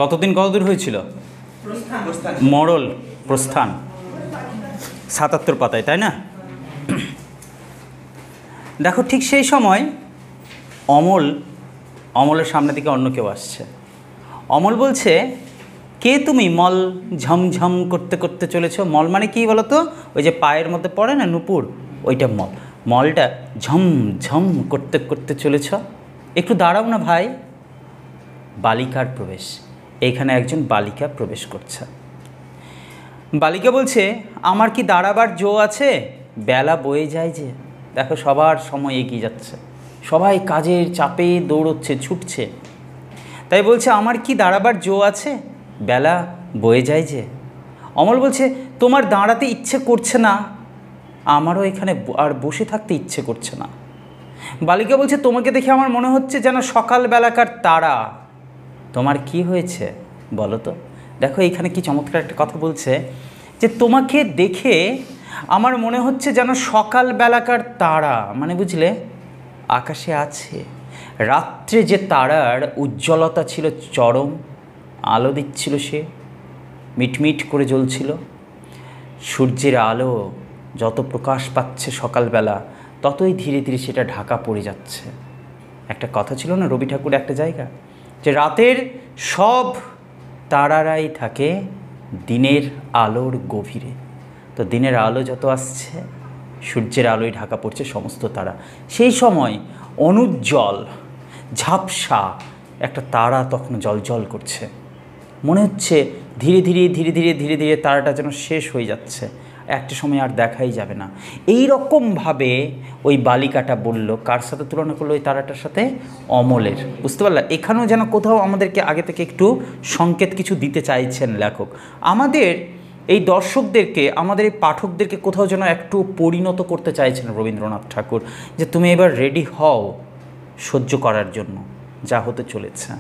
গতদিন কত দূর হয়েছিল? মরল প্রস্থান ৭৭ পাতায়, তাই না? দেখো ঠিক সেই সময় অমলের সামনে দিকে অন্য কেউ আসছে। অমল বলছে, কে তুমি মল ঝমঝম করতে করতে চলেছ? মল মানে কি বলো তো? ওই যে পায়ের মধ্যে পড়ে না নুপুর, ওইটা মল। মলটা ঝমঝম করতে করতে চলেছ, একটু দাঁড়াও না ভাই। বালিকার প্রবেশ, এইখানে একজন বালিকা প্রবেশ করছে। বালিকা বলছে, আমার কি দাঁড়াবার জো আছে? বেলা বয়ে যায় যে। দেখো সবার সময় এগিয়ে যাচ্ছে, সবাই কাজের চাপে দৌড়চ্ছে, ছুটছে, তাই বলছে আমার কি দাঁড়াবার জো আছে? বেলা বয়ে যায় যে। অমল বলছে, তোমার দাঁড়াতে ইচ্ছে করছে না, আমারও এখানে আর বসে থাকতে ইচ্ছে করছে না। বালিকা বলছে, তোমাকে দেখে আমার মনে হচ্ছে যেন সকালবেলাকার তারা। তোমার কি হয়েছে বলো তো? দেখো এইখানে কি চমৎকার একটা কথা বলছে, যে তোমাকে দেখে আমার মনে হচ্ছে যেন সকালবেলাকার তারা। মানে বুঝলে, আকাশে আছে রাত্রে যে তারার উজ্জ্বলতা ছিল চরম, আলো দিচ্ছিল, সে মিটমিট করে জ্বলছিল। সূর্যের আলো যত প্রকাশ পাচ্ছে সকালবেলা, ততই ধীরে ধীরে সেটা ঢাকা পড়ে যাচ্ছে। একটা কথা ছিল না রবি ঠাকুর একটা জায়গা, যে রাতের সব তারারাই থাকে দিনের আলোর গভীরে। তো দিনের আলো যত আসছে, সূর্যের আলোয় ঢাকা পড়ছে সমস্ত তারা। সেই সময় অনুজ্জ্বল ঝাপসা একটা তারা তখন জ্বলজ্বল করছে। মনে হচ্ছে ধীরে ধীরে ধীরে ধীরে ধীরে ধীরে তারাটা যেন শেষ হয়ে যাচ্ছে, একটা সময় আর দেখাই যাবে না। এই রকমভাবে ওই বালিকাটা বলল। কার সাথে তুলনা করলো? ওই তারাটার সাথে, অমলের। বুঝতে পারলা? এখানেও যেন কোথাও আমাদেরকে আগে থেকে একটু সংকেত কিছু দিতে চাইছেন লেখক। আমাদের এই দর্শকদেরকে, আমাদের এই পাঠকদেরকে কোথাও যেন একটু পরিণত করতে চাইছেন রবীন্দ্রনাথ ঠাকুর, যে তুমি এবার রেডি হও সহ্য করার জন্য যা হতে চলেছে।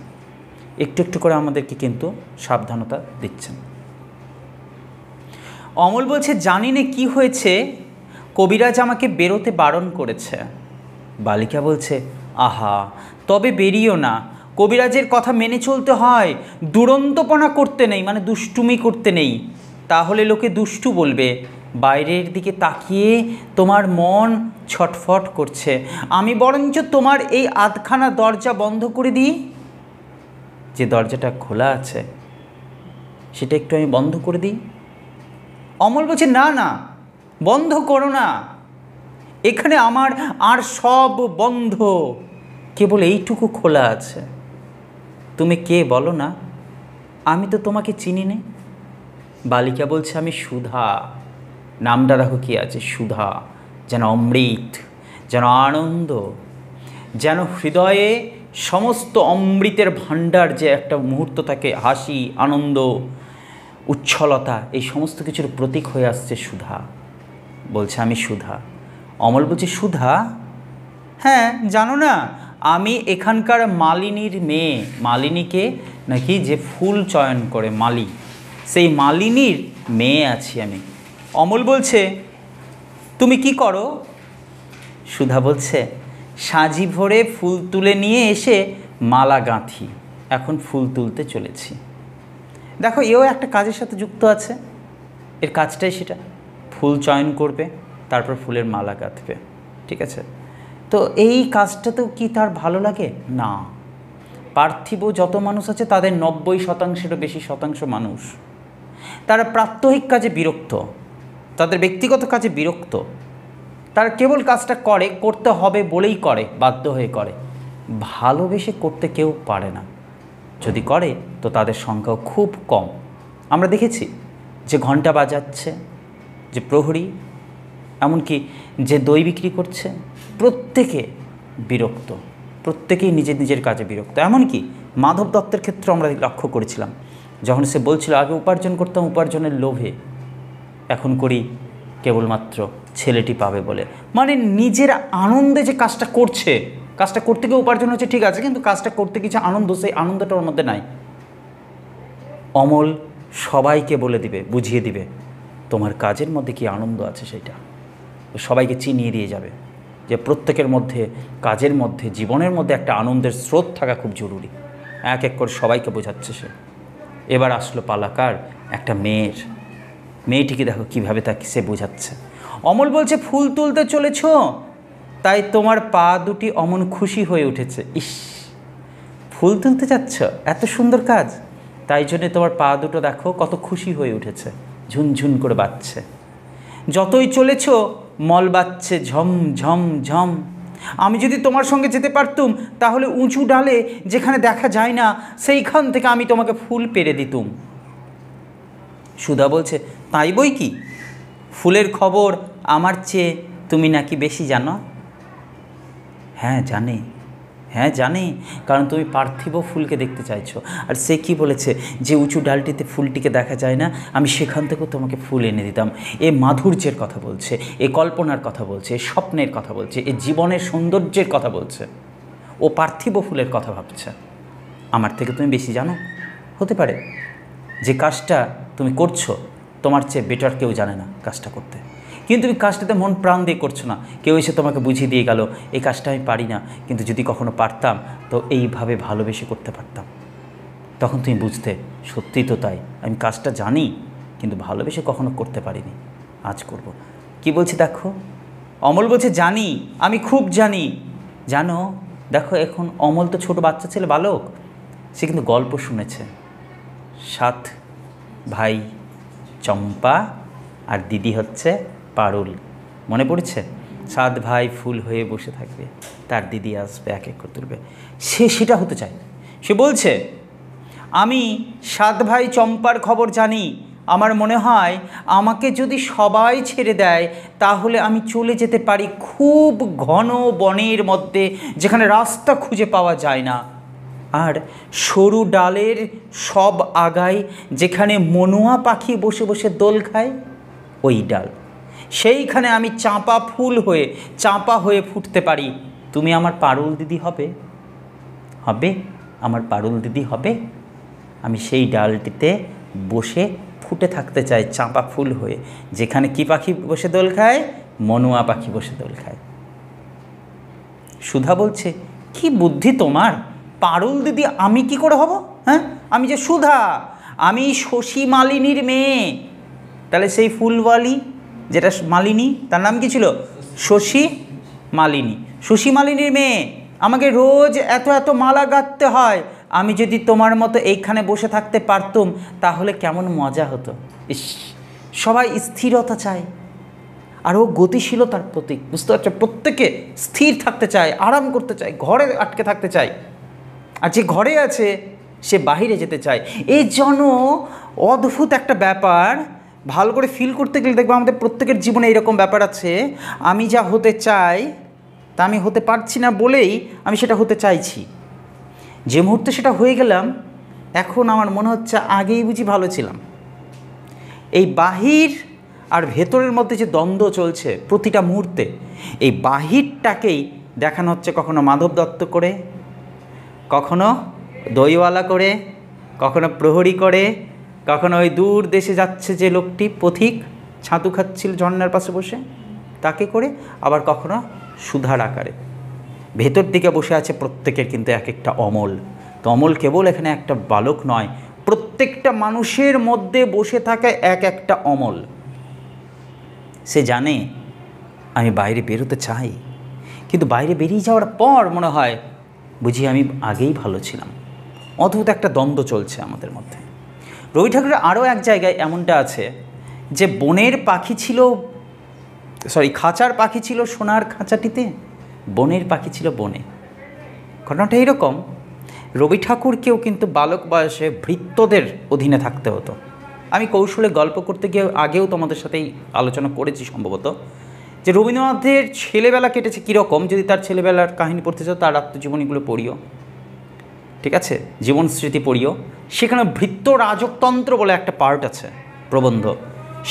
একটু একটু করে আমাদেরকে কিন্তু সাবধানতা দিচ্ছেন। অমল বলছে, জানি না কী হয়েছে, কবিরাজ আমাকে বেরোতে বারণ করেছে। বালিকা বলছে, আহা তবে বেরিও না, কবিরাজের কথা মেনে চলতে হয়, দুরন্তপনা করতে নেই, মানে দুষ্টুমি করতে নেই, তাহলে লোকে দুষ্টু বলবে। বাইরের দিকে তাকিয়ে তোমার মন ছটফট করছে, আমি বরঞ্চ তোমার এই আধখানা দরজা বন্ধ করে দিই। যে দরজাটা খোলা আছে সেটা একটু আমি বন্ধ করে দিই। অমল বলছে, না না, বন্ধ করো না, এখানে আমার আর সব বন্ধ, কেবল এইটুকু খোলা আছে। তুমি কে বলো না? আমি তো তোমাকে চিনি নে। বালিকা বলছে, আমি সুধা। নামটা দেখো কি আছে, সুধা, যেন অমৃত, যেন আনন্দ, যেন হৃদয়ে সমস্ত অমৃতের ভাণ্ডার যে একটা মুহূর্ত থাকে, হাসি, আনন্দ, উচ্ছলতা, এই সমস্ত কিছুর প্রতীক হয়ে আসছে সুধা। বলছে, আমি সুধা। অমল বলছে, সুধা? হ্যাঁ, জানো না, আমি এখানকার মালিনীর মেয়ে। মালিনীকে নাকি যে ফুল চয়ন করে মালি, সেই মালিনীর মেয়ে আছি আমি। অমল বলছে, তুমি কি করো? সুধা বলছে, সাজি ভরে ফুল তুলে নিয়ে এসে মালা গাঁথি, এখন ফুল তুলতে চলেছি। দেখো, এও একটা কাজের সাথে যুক্ত আছে, এর কাজটাই সেটা, ফুল চয়ন করবে, তারপর ফুলের মালা গাঁথবে। ঠিক আছে? তো এই কাজটা তো কি তার ভালো লাগে না? পার্থিব যত মানুষ আছে তাদের 90%-এরও বেশি শতাংশ মানুষ, তারা প্রাত্যহিক কাজে বিরক্ত, তাদের ব্যক্তিগত কাজে বিরক্ত, তারা কেবল কাজটা করে, করতে হবে বলেই করে, বাধ্য হয়ে করে, ভালোবেসে করতে কেউ পারে না। যদি করে তো তাদের সংখ্যাও খুব কম। আমরা দেখেছি যে ঘন্টা বাজাচ্ছে, যে প্রহরী, এমনকি যে দই বিক্রি করছে, প্রত্যেকে বিরক্ত, প্রত্যেকেই নিজের নিজের কাজে বিরক্ত। এমনকি মাধব দত্তের ক্ষেত্রে আমরা লক্ষ্য করেছিলাম, যখন সে বলছিল আগে উপার্জন করতাম উপার্জনের লোভে, এখন করি কেবলমাত্র ছেলেটি পাবে বলে। মানে নিজের আনন্দে যে কাজটা করছে, কাজটা করতে গিয়ে উপার্জন হচ্ছে ঠিক আছে, কিন্তু কাজটা করতে কিছু আনন্দ, সেই আনন্দটা ওর মধ্যে নাই। অমল সবাইকে বলে দিবে, বুঝিয়ে দিবে তোমার কাজের মধ্যে কি আনন্দ আছে, সেটা সবাইকে চিনিয়ে দিয়ে যাবে, যে প্রত্যেকের মধ্যে, কাজের মধ্যে, জীবনের মধ্যে একটা আনন্দের স্রোত থাকা খুব জরুরি। এক এক করে সবাইকে বোঝাচ্ছে সে। এবার আসলো পালাকার একটা মেয়ের। মেয়েটিকে দেখো কীভাবে তাকে সে বোঝাচ্ছে। অমল বলছে, ফুল তুলতে চলেছ, তাই তোমার পা দুটি অমন খুশি হয়ে উঠেছে। ইস, ফুল তুলতে যাচ্ছ, এত সুন্দর কাজ, তাই জন্যে তোমার পা দুটো দেখো কত খুশি হয়ে উঠেছে, ঝুনঝুন করে বাজছে। যতই চলেছ মল বাজছে ঝম ঝম ঝম। আমি যদি তোমার সঙ্গে যেতে পারতুম, তাহলে উঁচু ডালে যেখানে দেখা যায় না সেইখান থেকে আমি তোমাকে ফুল পেড়ে দিতুম। সুধা বলছে, তাই বই কি, ফুলের খবর আমার চেয়ে তুমি নাকি বেশি জানো? হ্যাঁ জানি, হ্যাঁ জানি, কারণ তুমি পার্থিব ফুলকে দেখতে চাইছো। আর সে কি বলেছে যে উঁচু ডালটিতে ফুলটিকে দেখা যায় না, আমি সেখান থেকেও তোমাকে ফুল এনে দিতাম। এ মাধুর্যের কথা বলছে, এ কল্পনার কথা বলছে, এ স্বপ্নের কথা বলছে, এ জীবনের সৌন্দর্যের কথা বলছে। ও পার্থিব ফুলের কথা ভাবছে। আমার থেকে তুমি বেশি জানো? হতে পারে যে কাজটা তুমি করছো তোমার চেয়ে বেটার কেউ জানে না কাজটা করতে, কিন্তু তুমি কাজটাতে মন প্রাণ দিয়ে করছো না। কেউ এসে তোমাকে বুঝিয়ে দিয়ে গেল এই কাজটা আমি পারি না, কিন্তু যদি কখনো পারতাম তো এইভাবে ভালোবেসে করতে পারতাম। তখন তুমি বুঝতে সত্যিই তো তাই, আমি কাজটা জানি কিন্তু ভালোবেসে কখনো করতে পারিনি, আজ করব। কি বলছে দেখো, অমল বলছে, জানি, আমি খুব জানি। জানো, দেখো এখন অমল তো ছোট বাচ্চা ছেলে, বালক, সে কিন্তু গল্প শুনেছে। 7 ভাই চম্পা আর দিদি হচ্ছে পারুল। মনে পড়েছে? 7 ভাই ফুল হয়ে বসে থাকবে, তার দিদি আসবে এক এক করে তুলবে। সে সেটা হতে চায়। সে বলছে, আমি 7 ভাই চম্পার খবর জানি। আমার মনে হয় আমাকে যদি সবাই ছেড়ে দেয় তাহলে আমি চলে যেতে পারি খুব ঘন বনের মধ্যে, যেখানে রাস্তা খুঁজে পাওয়া যায় না। আর সরু ডালের সব আগায় যেখানে মনুয়া পাখি বসে বসে দোল খায়, ওই ডাল, সেইখানে আমি চাঁপা হয়ে ফুটতে পারি। তুমি আমার পারুল দিদি হবে? হবে, আমার পারুল দিদি হবে। আমি সেই ডালটিতে বসে ফুটে থাকতে চাই চাঁপা ফুল হয়ে, যেখানে কি পাখি বসে দোল খায়? মনুয়া পাখি বসে দোল খায়। সুধা বলছে, কি বুদ্ধি তোমার, পারুল দিদি আমি কি করে হব? হ্যাঁ, আমি যে সুধা, আমি শশী মালিনীর মেয়ে। তাহলে সেই ফুলওয়ালি যেটা মালিনী, তার নাম কি ছিল? শশী মালিনী। শশী মালিনীর মেয়ে, আমাকে রোজ এত এত মালা গাঁথতে হয়। আমি যদি তোমার মতো এইখানে বসে থাকতে পারতুম তাহলে কেমন মজা হতো। ইস, সবাই স্থিরতা চায়, আর ও গতিশীলতার প্রতীক, বুঝতে পারছো? প্রত্যেকে স্থির থাকতে চায়, আরাম করতে চায়, ঘরে আটকে থাকতে চায়। আর যে ঘরে আছে সে বাহিরে যেতে চায়। এই জন্য অদ্ভুত একটা ব্যাপার, ভালো করে ফিল করতে গেলে দেখবো আমাদের প্রত্যেকের জীবনে এইরকম ব্যাপার আছে। আমি যা হতে চাই তা আমি হতে পারছি না বলেই আমি সেটা হতে চাইছি। যে মুহূর্তে সেটা হয়ে গেলাম, এখন আমার মনে হচ্ছে আগেই বুঝি ভালো ছিলাম। এই বাহির আর ভেতরের মধ্যে যে দ্বন্দ্ব চলছে প্রতিটা মুহূর্তে, এই বাহিরটাকেই দেখানো হচ্ছে কখনো মাধব দত্ত করে, কখনো দইওয়ালা করে, কখনো প্রহরী করে, কখনো ওই দূর দেশে যাচ্ছে যে লোকটি পথিক ছাতু খাচ্ছিল ঝর্ণার পাশে বসে তাকে করে, আবার কখনো সুধার আকারে। ভেতর দিকে বসে আছে প্রত্যেকের কিন্তু এক একটা অমল। তো অমল কেবল এখানে একটা বালক নয়, প্রত্যেকটা মানুষের মধ্যে বসে থাকে এক একটা অমল। সে জানে আমি বাইরে বেরোতে চাই, কিন্তু বাইরে বেরিয়ে যাওয়ার পর মনে হয় বুঝি আমি আগেই ভালো ছিলাম। অদ্ভুত একটা দ্বন্দ্ব চলছে আমাদের মধ্যে। রবি ঠাকুরের আরও এক জায়গায় এমনটা আছে যে বনের পাখি ছিল, খাঁচার পাখি ছিল সোনার খাঁচাটিতে, বনের পাখি ছিল বনে। ঘটনাটা এইরকম, রবি ঠাকুরকেও কিন্তু বালক বয়সে ভৃত্যদের অধীনে থাকতে হতো। আমি কৌশলে গল্প করতে গিয়ে আগেও তোমাদের সাথেই আলোচনা করেছি সম্ভবত, যে রবীন্দ্রনাথের ছেলেবেলা কেটেছে কীরকম। যদি তার ছেলেবেলার কাহিনী পড়তে চাও তার আত্মজীবনীগুলো পড়িও, ঠিক আছে, জীবন স্মৃতি পড়িও। সেখানে ভৃত্য রাজতন্ত্র বলে একটা পার্ট আছে, প্রবন্ধ।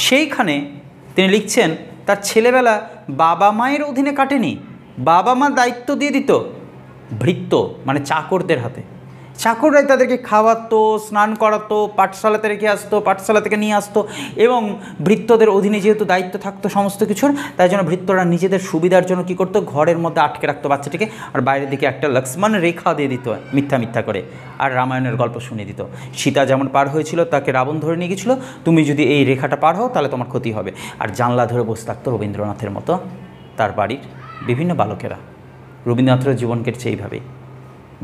সেইখানে তিনি লিখছেন তার ছেলেবেলা বাবা মায়ের অধীনে কাটেনি, বাবা মা দায়িত্ব দিয়ে দিত ভৃত্য মানে চাকরদের হাতে, চাকররাই তাদেরকে খাওয়াতো, স্নান করাতো, পাঠশালাতে রেখে আসতো, পাঠশালা থেকে নিয়ে আসতো, এবং ভৃত্যদের অধীনে যেহেতু দায়িত্ব থাকতো সমস্ত কিছুর, তাই জন্য ভৃত্যরা নিজেদের সুবিধার জন্য কী করতো, ঘরের মধ্যে আটকে রাখতো বাচ্চাটিকে, আর বাইরের দিকে একটা লক্ষ্মণ রেখা দিয়ে দিত মিথ্যা মিথ্যা করে, আর রামায়ণের গল্প শুনিয়ে দিত। সীতা যেমন পার হয়েছিল, তাকে রাবণ ধরে নিয়ে গেছিলো, তুমি যদি এই রেখাটা পার হও তাহলে তোমার ক্ষতি হবে। আর জানলা ধরে বসে থাকতো রবীন্দ্রনাথের মতো তার বাড়ির বিভিন্ন বালকেরা। রবীন্দ্রনাথের জীবন কেটেছে এইভাবেই,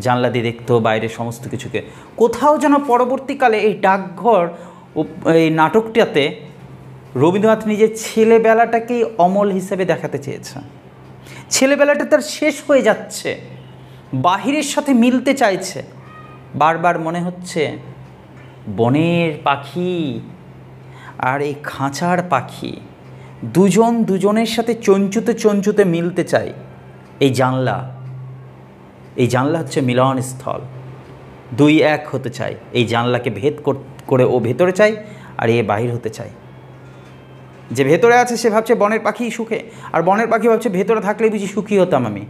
জানলা দিয়ে দেখতো বাইরের সমস্ত কিছুকে। কোথাও যেন পরবর্তীকালে এই ডাকঘর এই নাটকটাতে রবীন্দ্রনাথ নিজের ছেলেবেলাটাকেই অমল হিসেবে দেখাতে চেয়েছে। ছেলেবেলাটা তার শেষ হয়ে যাচ্ছে, বাহিরের সাথে মিলতে চাইছে, বারবার মনে হচ্ছে বনের পাখি আর এই খাঁচার পাখি দুজন দুজনের সাথে চঞ্চুতে চঞ্চুতে মিলতে চায়। এই জানলা হচ্ছে মিলনস্থল, দুই এক হতে চায়। এই জানলাকে ভেদ করে ও ভেতরে চায়, আর এ বাহির হতে চায়। যে ভেতরে আছে সে ভাবছে বনের পাখি সুখে, আর বনের পাখি ভাবছে ভেতরে থাকলেই বুঝি সুখী হতাম আমি।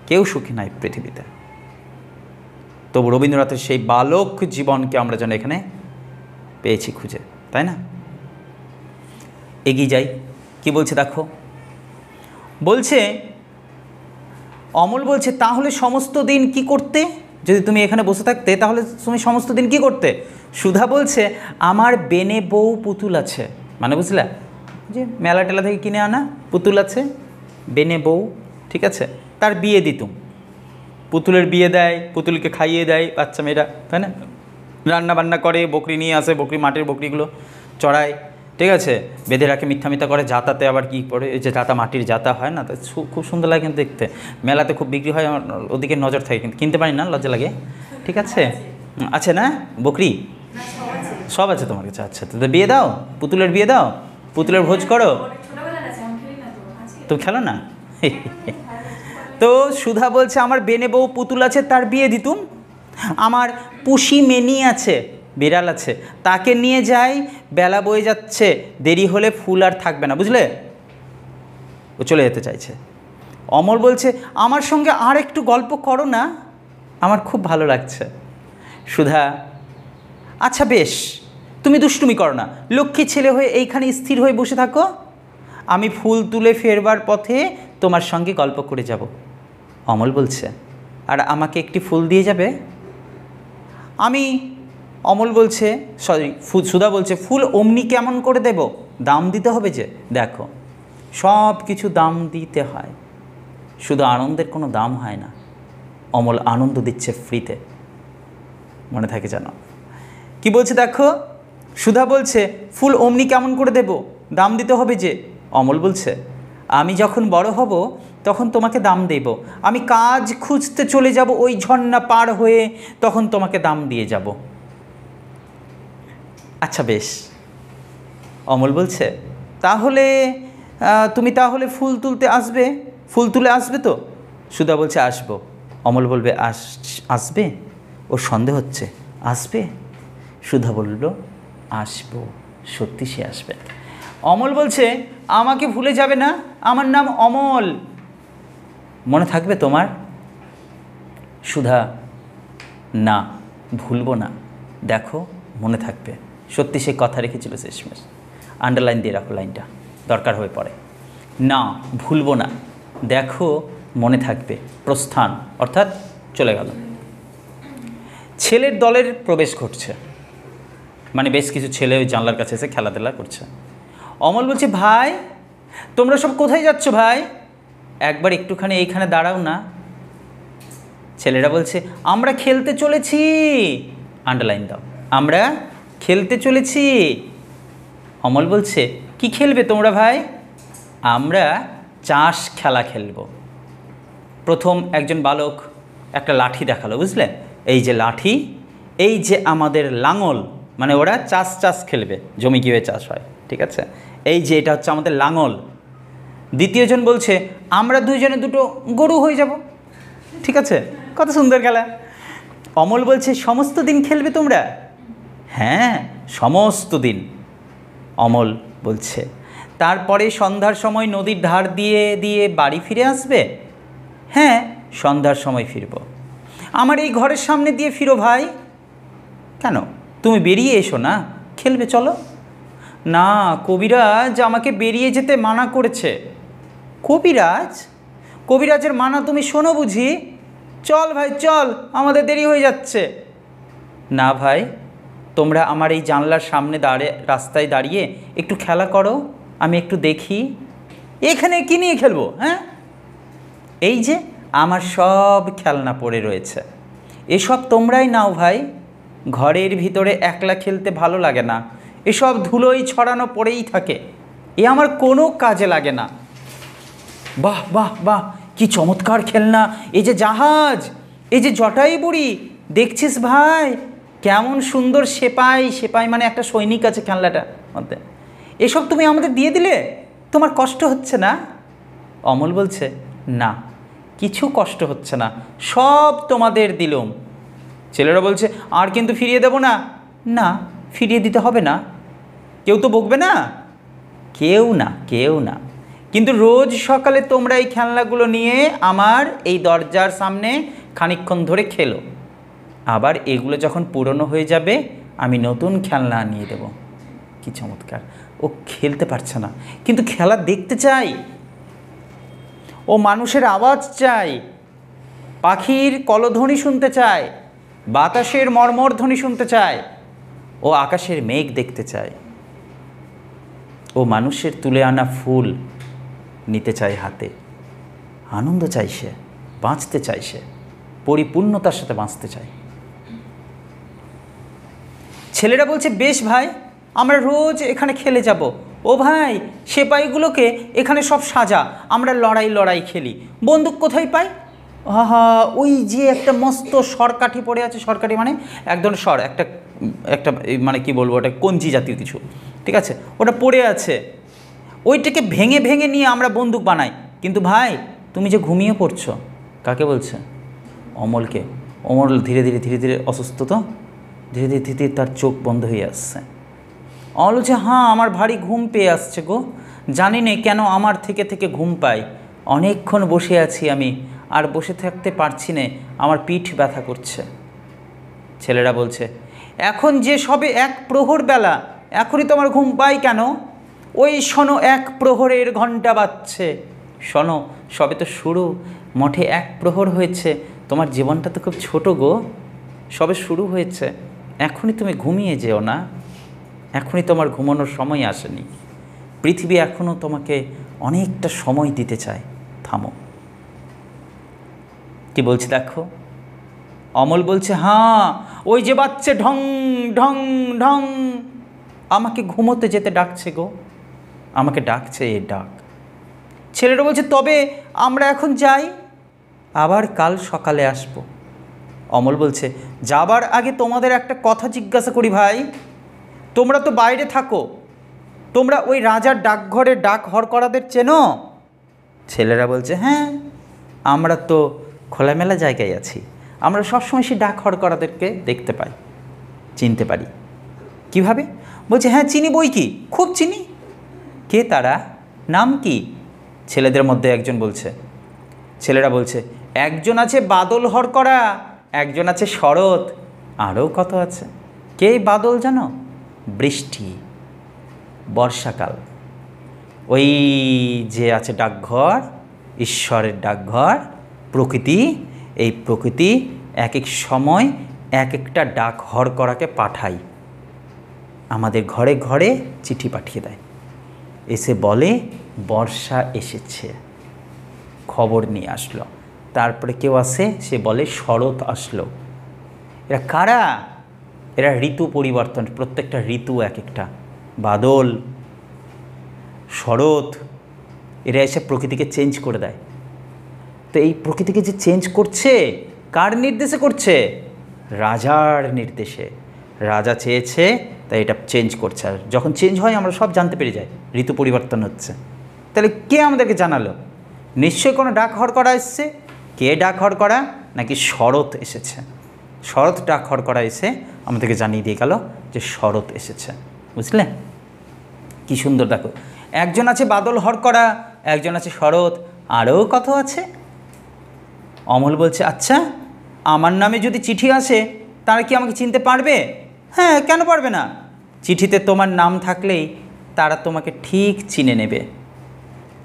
কেউ সুখী নাই পৃথিবীতে। তবু রবীন্দ্রনাথের সেই বালক জীবনকে আমরা যেন এখানে পেয়েছি খুঁজে, তাই না? এগিয়ে যাই, কি বলছে দেখো। বলছে অমল বলছে, তাহলে সমস্ত দিন কি করতে? যদি তুমি এখানে বসে থাকতে তাহলে তুমি সমস্ত দিন কি করতে? সুধা বলছে, আমার বেনে বউ পুতুল আছে। মানে বুঝলে, যে মেলা টেলা থেকে কিনে আনা পুতুল আছে, বেনে বউ, ঠিক আছে, তার বিয়ে দিতুম। পুতুলের বিয়ে দেয়, পুতুলকে খাইয়ে দেয় বাচ্চা মেয়েরা, তাই না? রান্না বান্না করে, বকরি নিয়ে আসে, বকরি মাটির বকরিগুলো চড়ায়, ঠিক আছে, বেঁধে রাখে, মিথ্যা মিথ্যা করে। জাতাতে আবার কি পরে, এই যে জাতা, মাটির জাতা হয় না, খুব সুন্দর লাগে কিন্তু দেখতে। মেলাতে খুব বিক্রি হয়, আমার ওদিকে নজর থাকে, কিন্তু কিনতে পারি না, লজ্জা লাগে। ঠিক আছে, আছে না বকরি? সব আছে তোমার কাছে? আচ্ছা, তো বিয়ে দাও, পুতুলের বিয়ে দাও, পুতুলের ভোজ করো। তুমি খেলো না? তো সুধা বলছে, আমার বেনে বউ পুতুল আছে, তার বিয়ে দিতুম। আমার পুষি মেনি আছে, বিড়াল আছে, তাকে নিয়ে যাই, বেলা বয়ে যাচ্ছে, দেরি হলে ফুল আর থাকবে না, বুঝলে? ও চলে যেতে চাইছে। অমল বলছে, আমার সঙ্গে আর একটু গল্প করো না, আমার খুব ভালো লাগছে। সুধা, আচ্ছা বেশ, তুমি দুষ্টুমি করো না, লক্ষ্মী ছেলে হয়ে এইখানে স্থির হয়ে বসে থাকো, আমি ফুল তুলে ফেরবার পথে তোমার সঙ্গে গল্প করে যাব। অমল বলছে, আর আমাকে একটি ফুল দিয়ে যাবে? অমল বলছে, সুধা বলছে, ফুল অমনি কেমন করে দেব? দাম দিতে হবে যে। দেখো, সব কিছু দাম দিতে হয়, শুধু আনন্দের কোনো দাম হয় না। অমল আনন্দ দিচ্ছে ফ্রিতে, মনে থাকে জানো। কি বলছে দেখো, সুধা বলছে, ফুল অমনি কেমন করে দেব? দাম দিতে হবে যে। অমল বলছে, আমি যখন বড় হব তখন তোমাকে দাম দেব, আমি কাজ খুঁজতে চলে যাব ওই ঝর্ণা পার হয়ে, তখন তোমাকে দাম দিয়ে যাব। আচ্ছা বেশ। অমল বলছে, তাহলে তুমি তাহলে ফুল তুলতে আসবে, ফুল তুলে আসবে তো? সুধা বলছে, আসবো। অমল বলবে, আসবে? ওর সন্দেহ হচ্ছে, আসবে? সুধা বলল, আসবো, সত্যি সে আসবে। অমল বলছে, আমাকে ভুলে যাবে না, আমার নাম অমল, মনে থাকবে তোমার? সুধা, না, ভুলবো না, দেখো মনে থাকবে। সত্যি সে কথা রেখেছিল শেষমেশ। আন্ডারলাইন দিয়ে রাখো লাইনটা, দরকার হয়ে পড়ে। না, ভুলবো না, দেখো মনে থাকবে। প্রস্থান, অর্থাৎ চলে গেল। ছেলের দলের প্রবেশ ঘটছে, মানে বেশ কিছু ছেলে ওই জানলার কাছে এসে খেলাধুলা করছে। অমল বলছে, ভাই তোমরা সব কোথায় যাচ্ছ ভাই? একবার একটুখানি এইখানে দাঁড়াও না। ছেলেরা বলছে, আমরা খেলতে চলেছি। আন্ডারলাইন দাও, আমরা খেলতে চলেছি। অমল বলছে, কি খেলবে তোমরা ভাই? আমরা চাষ খেলা খেলব। প্রথম একজন বালক একটা লাঠি দেখালো, বুঝলে? এই যে লাঠি, এই যে আমাদের লাঙল, মানে ওরা চাষ খেলবে, জমি কীভাবে চাষ হয়, ঠিক আছে? এই যে এটা হচ্ছে আমাদের লাঙল। দ্বিতীয়জন বলছে, আমরা দুইজনে দুটো গরু হয়ে যাব, ঠিক আছে? কত সুন্দর খেলা। অমল বলছে, সমস্ত দিন খেলবে তোমরা? হ্যাঁ, সমস্ত দিন। অমল বলছে, তারপরে সন্ধ্যার সময় নদীর ধার দিয়ে দিয়ে বাড়ি ফিরে আসবে? হ্যাঁ, সন্ধ্যার সময় ফিরব। আমার এই ঘরের সামনে দিয়ে ফিরো ভাই। কেন, তুমি বেরিয়ে এসো না, খেলবে চলো। না, কবিরাজ আমাকে বেরিয়ে যেতে মানা করেছে। কবিরাজ? কবিরাজের মানা তুমি শোনো বুঝি? চল ভাই চল, আমাদের দেরি হয়ে যাচ্ছে। না ভাই, তোমরা আমার এই জানলার সামনে রাস্তায় দাঁড়িয়ে একটু খেলা করো, আমি একটু দেখি। এখানে কি নিয়ে খেলবো? হ্যাঁ, এই যে আমার সব খেলনা পড়ে রয়েছে, এসব তোমরাই নাও ভাই। ঘরের ভিতরে একলা খেলতে ভালো লাগে না, এসব ধুলোই ছড়ানো পড়েই থাকে, এ আমার কোনো কাজে লাগে না। বাহ বাহ বাহ, কি চমৎকার খেলনা! এই যে জাহাজ, এই যে জটাই বুড়ি, দেখছিস ভাই কেমন সুন্দর সেপাই। সেপাই মানে একটা সৈনিক আছে খেলনাটার মধ্যে। এসব তুমি আমাদের দিয়ে দিলে, তোমার কষ্ট হচ্ছে না? অমল বলছে, না, কিছু কষ্ট হচ্ছে না, সব তোমাদের দিলুম। ছেলেরা বলছে, আর কিন্তু ফিরিয়ে দেব না। না, ফিরিয়ে দিতে হবে না। কেউ তো বকবে না? কেউ না, কেউ না। কিন্তু রোজ সকালে তোমরা এই খেলনাগুলো নিয়ে আমার এই দরজার সামনে খানিকক্ষণ ধরে খেলো, আবার এগুলো যখন পুরনো হয়ে যাবে আমি নতুন খেলনা নিয়ে দেব। কি চমৎকার! ও খেলতে পারছে না, কিন্তু খেলা দেখতে চাই। ও মানুষের আওয়াজ চাই, পাখির কলধ্বনি শুনতে চায়, বাতাসের মর্মর ধ্বনি শুনতে চায়, ও আকাশের মেঘ দেখতে চায়, ও মানুষের তুলে আনা ফুল নিতে চায় হাতে। আনন্দ চাই সে, বাঁচতে চাই সে, পরিপূর্ণতার সাথে বাঁচতে চায়। ছেলেরা বলছে, বেশ ভাই, আমরা রোজ এখানে খেলে যাব। ও ভাই, সেপাইগুলোকে এখানে সব সাজা, আমরা লড়াই লড়াই খেলি। বন্দুক কোথায় পাই? হা, ওই যে একটা মস্ত সরকাঠি পড়ে আছে। সরকাঠি মানে এক ধরনের স্বর, একটা একটা মানে কি বলবো, ওটা কঞ্চি জাতীয় কিছু, ঠিক আছে, ওটা পড়ে আছে। ওইটাকে ভেঙে ভেঙে নিয়ে আমরা বন্দুক বানাই। কিন্তু ভাই, তুমি যে ঘুমিয়ে পড়ছো। কাকে বলছে? অমলকে। অমল ধীরে ধীরে ধীরে ধীরে অসুস্থ, তো ধীরে ধীরে ধীরে তার চোখ বন্ধ হয়ে আসছে। অমল বলছে, হ্যাঁ, আমার ভারী ঘুম পেয়ে আসছে গো, জানি না কেন আমার থেকে থেকে ঘুম পাই। অনেকক্ষণ বসে আছি আমি, আর বসে থাকতে পারছি না, আমার পিঠ ব্যথা করছে। ছেলেরা বলছে, এখন যে সবে 1 প্রহর বেলা, এখনই তো আমার ঘুম পাই কেন? ওই শোনো, 1 প্রহরের ঘণ্টা বাজছে। শোনো, সবে তো শুরু, মঠে 1 প্রহর হয়েছে। তোমার জীবনটা তো খুব ছোট গো, সবে শুরু হয়েছে, এখনই তুমি ঘুমিয়ে যেও না, এখনই তোমার ঘুমানোর সময় আসেনি। পৃথিবী এখনও তোমাকে অনেকটা সময় দিতে চায়, থামো। কি বলছে দেখো? অমল বলছে, হ্যাঁ, ওই যে বাচ্চা ঢং ঢং ঢং, আমাকে ঘুমোতে যেতে ডাকছে গো, আমাকে ডাকছে এ ডাক। ছেলেরা বলছে, তবে আমরা এখন যাই, আবার কাল সকালে আসব। অমল বলছে, যাবার আগে তোমাদের একটা কথা জিজ্ঞাসা করি ভাই, তোমরা তো বাইরে থাকো, তোমরা ওই রাজার ডাকঘরে ডাক হরকরাদের চেনো? ছেলেরা বলছে, হ্যাঁ, আমরা তো খোলামেলা জায়গায় আছি, আমরা সবসময় সেই ডাক হরকরাদেরকে দেখতে পাই, চিনতে পারি। কিভাবে? বলছে, হ্যাঁ চিনি বই কি, খুব চিনি। কে তারা? নাম কি? ছেলেদের মধ্যে একজন বলছে। ছেলেরা বলছে, একজন আছে বাদল হরকরা, একজন আছে শরৎ, আরও কত আছে। কে বাদল জানো? বৃষ্টি, বর্ষাকাল। ওই যে আছে ডাকঘর, ঈশ্বরের ডাকঘর, প্রকৃতি, এই প্রকৃতি এক এক সময় এক একটা ডাক হরকরাকে পাঠায়, আমাদের ঘরে ঘরে চিঠি পাঠিয়ে দেয়, এসে বলে বর্ষা এসেছে, খবর নিয়ে আসলো। তারপরে কেউ আসে, সে বলে শরৎ আসলো। এরা কারা? এরা ঋতু পরিবর্তন, প্রত্যেকটা ঋতু এক একটা, বাদল, শরৎ, এরা এসে প্রকৃতিকে চেঞ্জ করে দেয়। তো এই প্রকৃতিকে যে চেঞ্জ করছে, কার নির্দেশে করছে? রাজার নির্দেশে। রাজা চেয়েছে, তাই এটা চেঞ্জ করছে। আর যখন চেঞ্জ হয় আমরা সব জানতে পেরে যাই ঋতু পরিবর্তন হচ্ছে। তাহলে কে আমাদেরকে জানালো? নিশ্চয়ই কোনো ডাক হরকরা এসছে। কে ডাক হরকরা? নাকি শরৎ এসেছে। শরৎ ডাক হরকরা এসে আমাদেরকে জানিয়ে দিয়ে গেল যে শরৎ এসেছে। বুঝলে কি সুন্দর! দেখো, একজন আছে বাদল হরকরা, একজন আছে শরৎ, আরও কত আছে। অমল বলছে, আচ্ছা আমার নামে যদি চিঠি আসে তারা কি আমাকে চিনতে পারবে? হ্যাঁ, কেন পারবে না? চিঠিতে তোমার নাম থাকলেই তারা তোমাকে ঠিক চিনে নেবে।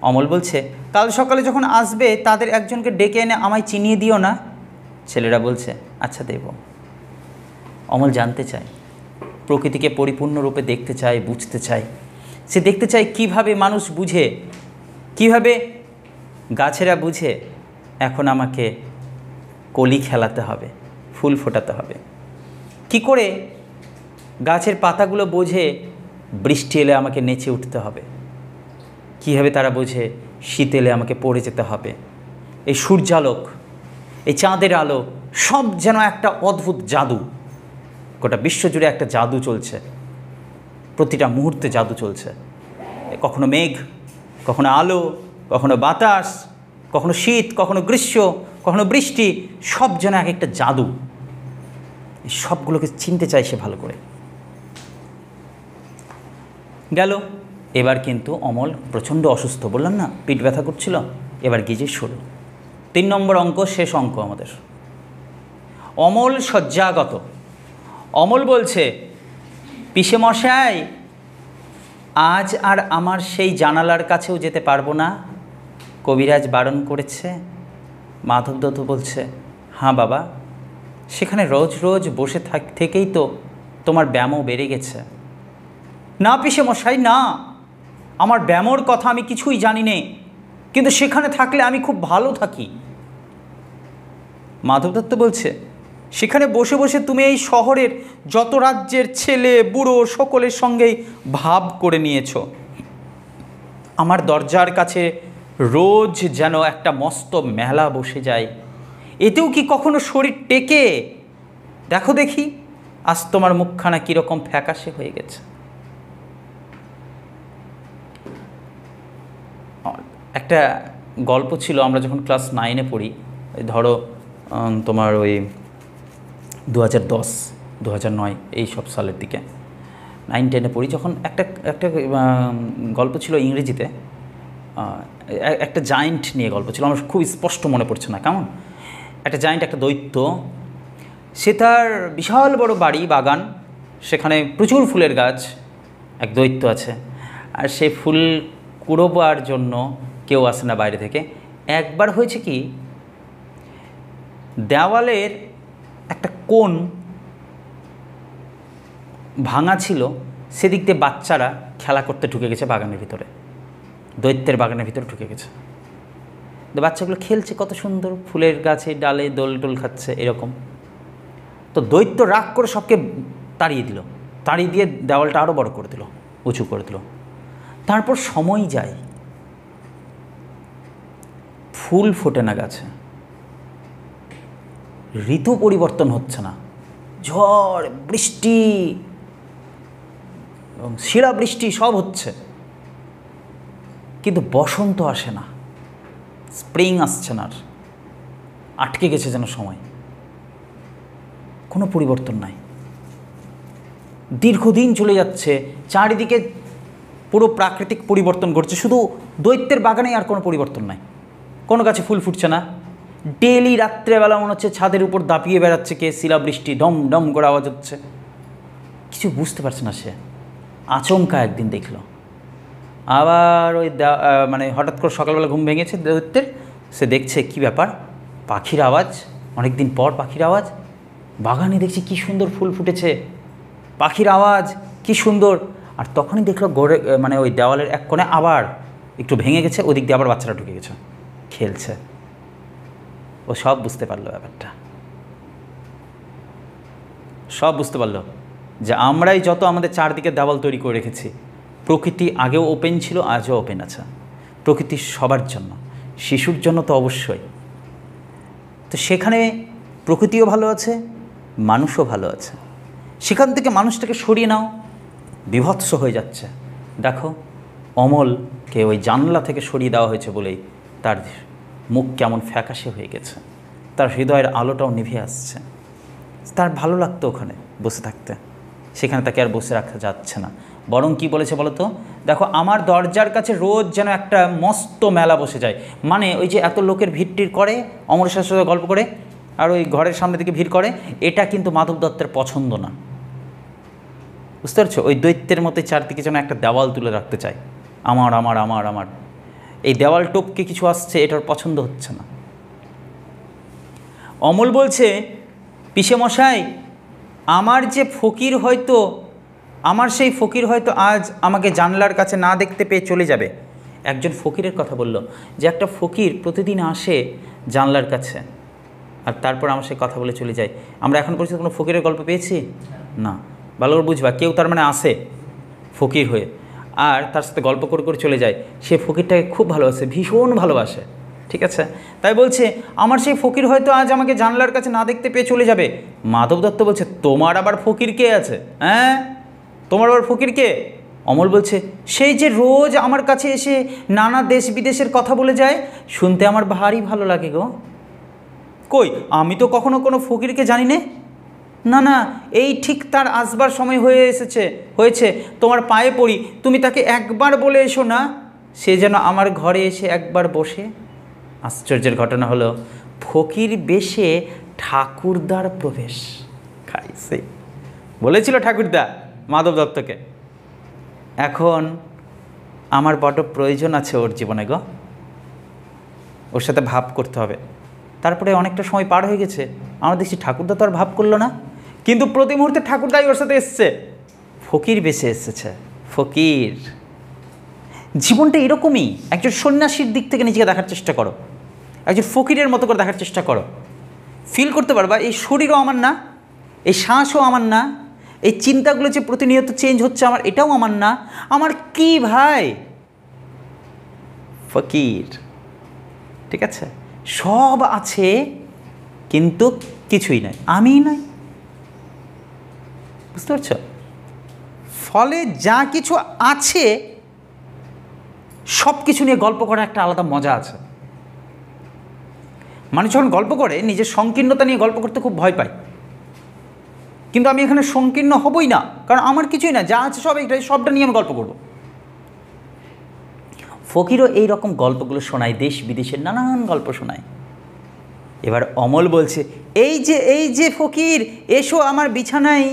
অমল বলছে, কাল সকালে যখন আসবে তাদের একজনকে ডেকে এনে আমায় চিনিয়ে দিও না। ছেলেরা বলছে, আচ্ছা দেব। অমল জানতে চায়, প্রকৃতিকে পরিপূর্ণরূপে দেখতে চায়, বুঝতে চায়। সে দেখতে চায় কিভাবে মানুষ বুঝে, কিভাবে গাছেরা বুঝে এখন আমাকে কলি খেলাতে হবে, ফুল ফোটাতে হবে। কি করে গাছের পাতাগুলো বোঝে বৃষ্টি এলে আমাকে নেচে উঠতে হবে, কীভাবে তারা বোঝে শীত এলে আমাকে পড়ে যেতে হবে। এই সূর্যালোক, এই চাঁদের আলো, সব যেন একটা অদ্ভুত জাদু। গোটা বিশ্বজুড়ে একটা জাদু চলছে, প্রতিটা মুহূর্তে জাদু চলছে। কখনো মেঘ, কখনো আলো, কখনো বাতাস, কখনো শীত, কখনো গ্রীষ্ম, কখনো বৃষ্টি, সব যেন এক একটা জাদু। এই সবগুলোকে চিনতে চাই সে ভালো করে। গেল। এবার কিন্তু অমল প্রচণ্ড অসুস্থ, বললাম না পিঠ ব্যথা করছিল। এবার গিজে শুরু 3 নম্বর অঙ্ক, শেষ অঙ্ক আমাদের। অমল শয্যাগত। অমল বলছে, পিসেমশাই আজ আর আমার সেই জানালার কাছেও যেতে পারবো না, কবিরাজ বারণ করেছে। মাধব দত্ত বলছে, হ্যাঁ বাবা, সেখানে রোজ রোজ বসে থেকেই তো তোমার ব্যায়ামও বেড়ে গেছে। না পিসেমশাই না, আমার ব্যায়ামর কথা আমি কিছুই জানি নে, কিন্তু সেখানে থাকলে আমি খুব ভালো থাকি। মাধব দত্ত বলছে, সেখানে বসে বসে তুমি এই শহরের যত রাজ্যের ছেলে বুড়ো সকলের সঙ্গেই ভাব করে নিয়েছ। আমার দরজার কাছে রোজ যেন একটা মস্ত মেলা বসে যায়, এতেও কি কখনো শরীর টেকে? দেখো দেখি আজ তোমার মুখখানা কীরকম ফ্যাকাশে হয়ে গেছে। একটা গল্প ছিল, আমরা যখন ক্লাস 9-এ পড়ি, ধরো তোমার ওই 2010, 2009 এই সব সালের দিকে 9-10-এ পড়ি, যখন একটা গল্প ছিল ইংরেজিতে, একটা জায়েন্ট নিয়ে গল্প ছিল। আমার খুব স্পষ্ট মনে পড়ছে না কেমন। একটা জায়েন্ট, একটা দৈত্য, সে তার বিশাল বড় বাড়ি বাগান, সেখানে প্রচুর ফুলের গাছ, এক দৈত্য আছে। আর সে ফুল কুড়োবার জন্য কেউ আসে না বাইরে থেকে। একবার হয়েছে কি, দেওয়ালের একটা কোণ ভাঙা ছিল, সেদিক দিয়ে বাচ্চারা খেলা করতে ঢুকে গেছে বাগানের ভিতরে, দৈত্যের বাগানের ভিতরে ঢুকে গেছে। বাচ্চাগুলো খেলছে কত সুন্দর, ফুলের গাছে ডালে দোল টোল খাচ্ছে এরকম। তো দৈত্য রাগ করে সবকে তাড়িয়ে দিল, তাড়িয়ে দিয়ে দেওয়ালটা আরও বড় করে দিল, উঁচু করে দিল। তারপর সময় যায়, ফুল ফোটে না গাছে, ঋতু পরিবর্তন হচ্ছে না, ঝড় বৃষ্টি এবং শিলাবৃষ্টি সব হচ্ছে, কিন্তু বসন্ত আসে না, স্প্রিং আসছে না, আর আটকে গেছে যেন সময়, কোনো পরিবর্তন নাই। দীর্ঘদিন চলে যাচ্ছে, চারিদিকে পুরো প্রাকৃতিক পরিবর্তন ঘটছে, শুধু দৈত্যের বাগানে আর কোনো পরিবর্তন নাই। কোনো গাছে ফুল ফুটছে না, ডেলি রাত্রেবেলা মনে হচ্ছে ছাদের উপর দাপিয়ে বেড়াচ্ছে কে, শিলাবৃষ্টি ডম ডম করে আওয়াজ হচ্ছে, কিছু বুঝতে পারছে না। সে আচমকা একদিন দেখল, আবার ওই মানে হঠাৎ করে সকালবেলা ঘুম ভেঙেছে দৈত্যের, সে দেখছে কি ব্যাপার, পাখির আওয়াজ, অনেক দিন পর পাখির আওয়াজ, বাগানে দেখছি কি সুন্দর ফুল ফুটেছে, পাখির আওয়াজ কি সুন্দর। আর তখনই দেখলো গড়ে মানে ওই দেওয়ালের এক কোণে আবার একটু ভেঙে গেছে, ওদিক দিয়ে আবার বাচ্চারা ঢুকে গেছে, খেলছে। ও সব বুঝতে পারলো ব্যাপারটা, সব বুঝতে পারলো যে আমরাই যত আমাদের চারদিকে দেওয়াল তৈরি করে রেখেছি, প্রকৃতি আগেও ওপেন ছিল, আজও ওপেন আছে। প্রকৃতি সবার জন্য, শিশুর জন্য তো অবশ্যই। তো সেখানে প্রকৃতিও ভালো আছে, মানুষও ভালো আছে। সেখান থেকে মানুষটাকে সরিয়ে নাও, বিভৎস হয়ে যাচ্ছে। দেখো অমলকে ওই জানলা থেকে সরিয়ে দেওয়া হয়েছে বলেই তার মুখ কেমন ফ্যাকাশে হয়ে গেছে, তার হৃদয়ের আলোটাও নিভে আসছে। তার ভালো লাগতো ওখানে বসে থাকতে, সেখানে তাকে আর বসে রাখা যাচ্ছে না। বরং কি বলেছে বলো তো, দেখো আমার দরজার কাছে রোজ যেন একটা মস্ত মেলা বসে যায়। মানে ওই যে এত লোকের ভিড়টির করে অমরেশ্বর সাথে গল্প করে, আর ওই ঘরের সামনে দিকে ভিড় করে, এটা কিন্তু মাধব দত্তের পছন্দ না। বুঝতে পারছো? ওই দৈত্যের মতো চারদিকে যেন একটা দেওয়াল তুলে রাখতে চায়, আমার আমার আমার আমার, এই দেওয়াল টপকে কিছু আসছে, এটার পছন্দ হচ্ছে না। অমল বলছে, পিসেমশাই, আমার যে ফকির হয়তো, আমার সেই ফকির হয়তো আজ আমাকে জানলার কাছে না দেখতে পেয়ে চলে যাবে। একজন ফকিরের কথা বলল যে একটা ফকির প্রতিদিন আসে জানলার কাছে, আর তারপর আমার সে কথা বলে চলে যায়। আমরা এখন পর্যন্ত কোনো ফকিরের গল্প পেয়েছি না। ভালো করে বুঝবা, কেউ তার মানে আসে ফকির হয়ে, আর তার সাথে গল্প করে করে চলে যায়। সে ফকিরটাকে খুব ভালোবাসে, ভীষণ ভালোবাসে, ঠিক আছে? তাই বলছে, আমার সেই ফকির হয়তো আজ আমাকে জানলার কাছে না দেখতে পেয়ে চলে যাবে। মাধব দত্ত বলছে, তোমার আবার ফকির কে আছে? হ্যাঁ, তোমার আবার ফকির কে? অমল বলছে, সেই যে রোজ আমার কাছে এসে নানা দেশ বিদেশের কথা বলে যায়, শুনতে আমার ভারী ভালো লাগে গো। কই, আমি তো কখনো কোনো ফকিরকে জানি না। না, এই ঠিক তার আসবার সময় হয়েছে, তোমার পায়ে পড়ি, তুমি তাকে একবার বলে এসো না, সে যেন আমার ঘরে এসে একবার বসে। আশ্চর্যের ঘটনা হলো, ফকির বেশে ঠাকুরদার প্রবেশ। খাইছে বলেছিল ঠাকুরদা মাধব দত্তকে, এখন আমার বড় প্রয়োজন আছে ওর জীবনে গো, ওর সাথে ভাব করতে হবে। তারপরে অনেকটা সময় পার হয়ে গেছে, আমরা দেখছি ঠাকুরদা তো আর ভাব করলো না, কিন্তু প্রতি মুহূর্তে ঠাকুরদাই ওর সাথে এসছে, ফকির বেশে এসেছে। ফকির জীবনটা এরকমই। একজন সন্ন্যাসীর দিক থেকে নিজেকে দেখার চেষ্টা করো, একজন ফকিরের মতো করে দেখার চেষ্টা করো। ফিল করতে পারবা এই শরীরও আমার না, এই শ্বাসও আমার না, এই চিন্তাগুলো যে প্রতিনিয়ত চেঞ্জ হচ্ছে আমার, এটাও আমার না। আমার কি ভাই? ফকির, ঠিক আছে? সব আছে কিন্তু কিছুই নাই, আমিই নাই। বুঝতে পারছো? ফলে যা কিছু আছে সব কিছু নিয়ে গল্প করার একটা আলাদা মজা আছে। মানুষ যখন গল্প করে নিজের সংকীর্ণতা নিয়ে গল্প করতে খুব ভয় পায়, কিন্তু আমি এখানে সংকীর্ণ হবই না, কারণ আমার কিছুই না, যা আছে সব এইটাই, সবটা নিয়ে আমি গল্প করব। ফকিরও এই রকম গল্পগুলো শোনায়, দেশ বিদেশের নানান গল্প শোনায়। এবার অমল বলছে, এই যে ফকির, এসো আমার বিছানায়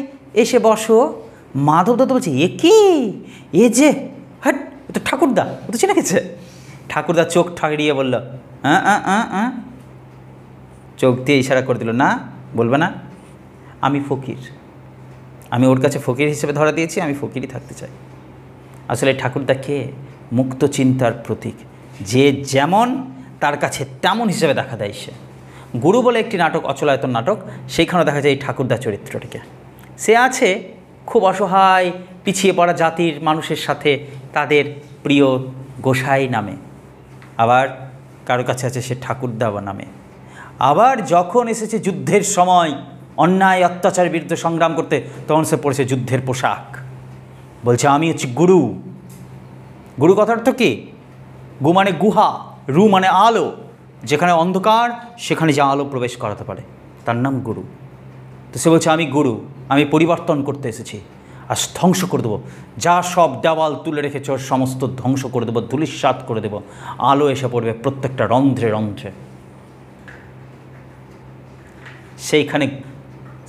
এসে বসো। মাধব দত্ত বলছে, এ কি, এ যে হাট, ও তো ঠাকুরদা, ও তো চেনা গেছে। ঠাকুরদা চোখ ঠাকরিয়ে বলল, চোখ দিয়ে ইশারা করে দিল, না বলবে না, আমি ফকির, আমি ওর কাছে ফকির হিসেবে ধরা দিয়েছি, আমি ফকিরই থাকতে চাই। আসলে ঠাকুরদা কে? মুক্ত চিন্তার প্রতীক, যে যেমন তার কাছে তেমন হিসেবে দেখা দেয় সে। গুরু বলে একটি নাটক, অচলায়তন নাটক, সেইখানে দেখা যায় এই ঠাকুরদা চরিত্রটিকে। সে আছে খুব অসহায় পিছিয়ে পড়া জাতির মানুষের সাথে, তাদের প্রিয় গোসাই নামে, আবার কারো কাছে আছে সে ঠাকুরদা নামে। আবার যখন এসেছে যুদ্ধের সময়, অন্যায় অত্যাচারের বিরুদ্ধে সংগ্রাম করতে, তখন সে পড়েছে যুদ্ধের পোশাক, বলছে আমি হচ্ছি গুরু। গুরু কথার অর্থ কি? গু মানে গুহা, রু মানে আলো, যেখানে অন্ধকার সেখানে যা আলো প্রবেশ করাতে পারে তার নাম গুরু। তো সে বলছে আমি গুরু, আমি পরিবর্তন করতে এসেছি, আর ধ্বংস করে দেবো, যা সব দেওয়াল তুলে রেখেছ সমস্ত ধ্বংস করে দেবো, ধূলিসাৎ করে দেবো, আলো এসে পড়বে প্রত্যেকটা রন্ধ্রে রন্ধ্রে।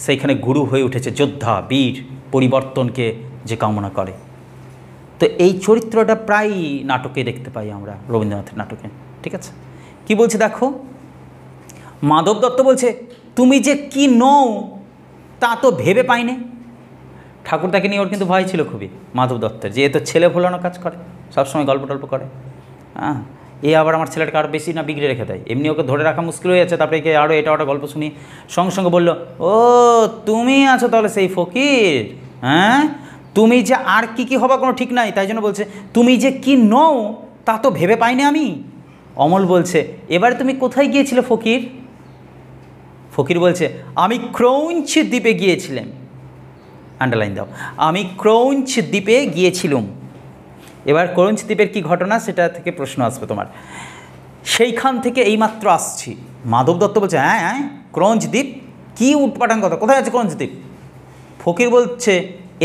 সেইখানে গুরু হয়ে উঠেছে যোদ্ধা, বীর, পরিবর্তনকে যে কামনা করে। তো এই চরিত্রটা প্রায় নাটকে দেখতে পাই আমরা, রবীন্দ্রনাথের নাটকে, ঠিক আছে? কি বলছে দেখো, মাধব দত্ত বলছে, তুমি যে কি নও তা তো ভেবে পাইনি। ঠাকুরদাকে নিয়ে ওর কিন্তু ভয় ছিল খুবই, মাধব দত্তের, যে এ তো ছেলে ভোলানো কাজ করে, সবসময় গল্প টল্প করে। হ্যাঁ, এ আবার আমার ছেলেটাকে আরও বেশি না বিগড়ে রেখে দেয়, এমনি ওকে ধরে রাখা মুশকিল হয়ে যাচ্ছে, তারপরে একে আরও এটা ওটা গল্প শুনি। সঙ্গে সঙ্গে বললো, ও তুমি আছো তাহলে সেই ফকির, হ্যাঁ, তুমি যে আর কি হবা কোনো ঠিক নাই, তাই জন্য বলছে তুমি যে কি নও তা তো ভেবে পাইনি আমি। অমল বলছে, এবার তুমি কোথায় গিয়েছিলে ফকির? ফকির বলছে, আমি ক্রৌঞ্চ দ্বীপে গিয়েছিলাম। আন্ডারলাইন দাও, আমি ক্রৌঞ্চ দ্বীপে গিয়েছিলাম। এবার ক্রৌঞ্চ দ্বীপের কী ঘটনা সেটা থেকে প্রশ্ন আসবে তোমার। সেইখান থেকে এইমাত্র আসছি। মাধব দত্ত বলছে, হ্যাঁ ক্রৌঞ্চ দ্বীপ, কী উটপাটাং কথা, কোথায় আছে ক্রৌঞ্চ দ্বীপ? ফকির বলছে,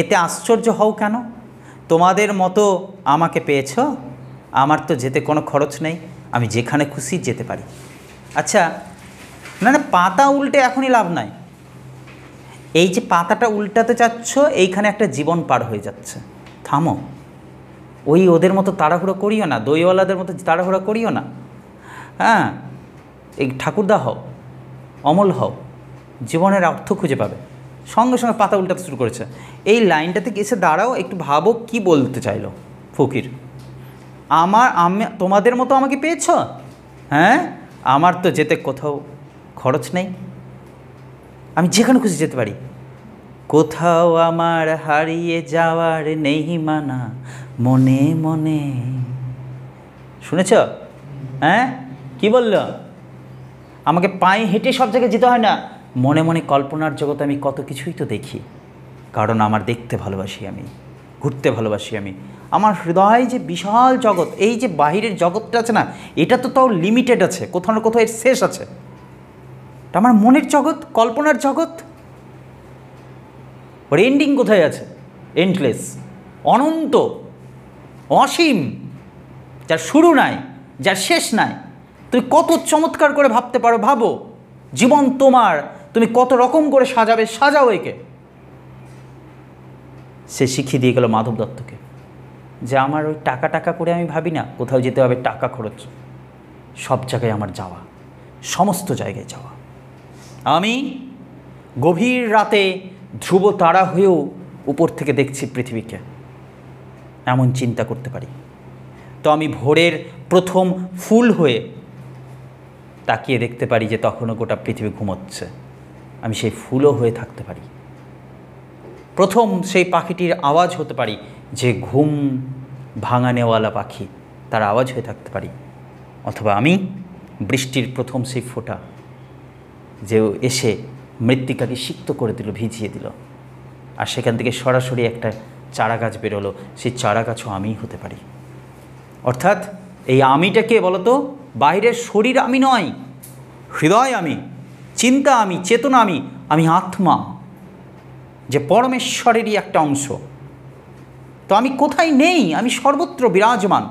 এতে আশ্চর্য হও কেন? তোমাদের মতো আমাকে পেয়েছ, আমার তো যেতে কোনো খরচ নেই, আমি যেখানে খুশি যেতে পারি। আচ্ছা, না না, পাতা উল্টে এখনই লাভ নাই। এই যে পাতাটা উল্টাতে চাচ্ছ, এইখানে একটা জীবন পার হয়ে যাচ্ছে। থামো, ওই ওদের মতো তাড়াহুড়ো করিও না, দইওয়ালাদের মতো তাড়াহুড়ো করিও না। হ্যাঁ, এই ঠাকুরদা হও, অমল হও, জীবনের অর্থ খুঁজে পাবে। সঙ্গে সঙ্গে পাতা উল্টাতে শুরু করেছে। এই লাইনটাতে এসে দাঁড়াও, একটু ভাবো কি বলতে চাইলো ফকির। আমি তোমাদের মতো আমাকে পেয়েছ? হ্যাঁ, আমার তো যেতে কোথাও খরচ নেই, আমি যেখানে খুশি যেতে পারি। কোথাও আমার হারিয়ে যাওয়ার নেই মানা, মনে মনে। শুনেছ? হ্যাঁ, কি বলল? আমাকে পায়ে হেঁটে সব জায়গায় যেতে হয় না, মনে মনে কল্পনার জগতে আমি কত কিছুই তো দেখি। কারণ আমার দেখতে ভালোবাসি, আমি ঘুরতে ভালোবাসি, আমি আমার হৃদয় যে বিশাল জগৎ, এই যে বাহিরের জগৎটা আছে না, এটা তো তাও লিমিটেড আছে, কোথাও না কোথাও এর শেষ আছে। আমার মনের জগৎ, কল্পনার জগৎ, ওর এন্ডিং কোথায় আছে? এন্ডলেস, অনন্ত, অসীম, যার শুরু নাই, যার শেষ নাই। তুমি কত চমৎকার করে ভাবতে পারো, ভাবো। জীবন তোমার, তুমি কত রকম করে সাজাবে, সাজাও একে। সে শিখিয়ে দিয়ে গেল মাধব দত্তকে যে আমার ওই টাকা টাকা করে আমি ভাবি না, কোথাও যেতে হবে টাকা খরচ, সব জায়গায় আমার যাওয়া, সমস্ত জায়গায় যাওয়া। আমি গভীর রাতে ধ্রুব তারা হয়েও উপর থেকে দেখছি পৃথিবীকে, এমন চিন্তা করতে পারি। তো আমি ভোরের প্রথম ফুল হয়ে তাকিয়ে দেখতে পারি যে তখনও গোটা পৃথিবী ঘুমোচ্ছে, আমি সেই ফুলও হয়ে থাকতে পারি। প্রথম সেই পাখিটির আওয়াজ হতে পারি, যে ঘুম ভাঙানেওয়ালা পাখি, তার আওয়াজ হয়ে থাকতে পারি। অথবা আমি বৃষ্টির প্রথম সেই ফোঁটা, যে এসে মৃত্তিকাকে সিক্ত করে দিল, ভিজিয়ে দিল, আর সেখান থেকে সরাসরি একটা চারা গাছ বেরোলো, সেই চারা গাছও আমিই হতে পারি। অর্থাৎ এই আমিটা কে বলতো? বাইরের শরীর আমি নয়, হৃদয় আমি, চিন্তা আমি, চেতনা আমি, আমি আত্মা, যে পরমেশ্বরেরই একটা অংশ। তো আমি কোথায় নেই, আমি সর্বত্র বিরাজমান,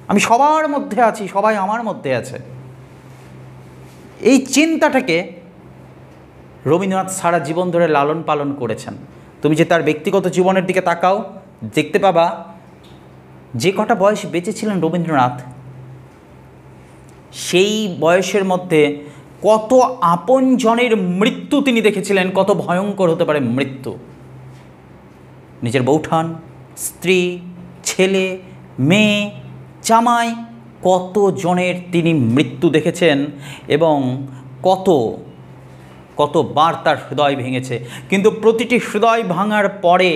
আমি সবার মধ্যে আছি, সবাই আমার মধ্যে আছে। এই চিন্তাটাকে রবীন্দ্রনাথ সারা জীবন ধরে লালন পালন করেছেন। তুমি যে তার ব্যক্তিগত জীবনের দিকে তাকাও, দেখতে পাবা যে কটা বয়স বেঁচেছিলেন রবীন্দ্রনাথ, সেই বয়সের মধ্যে কত আপনজনের মৃত্যু তিনি দেখেছিলেন, কত ভয়ঙ্কর হতে পারে মৃত্যু। নিজের বৌঠান, স্ত্রী, ছেলে, মেয়ে, জামাই, কত জনের তিনি মৃত্যু দেখেছেন, এবং কতবার তার হৃদয় ভেঙেছে। কিন্তু প্রতিটি হৃদয় ভাঙার পরে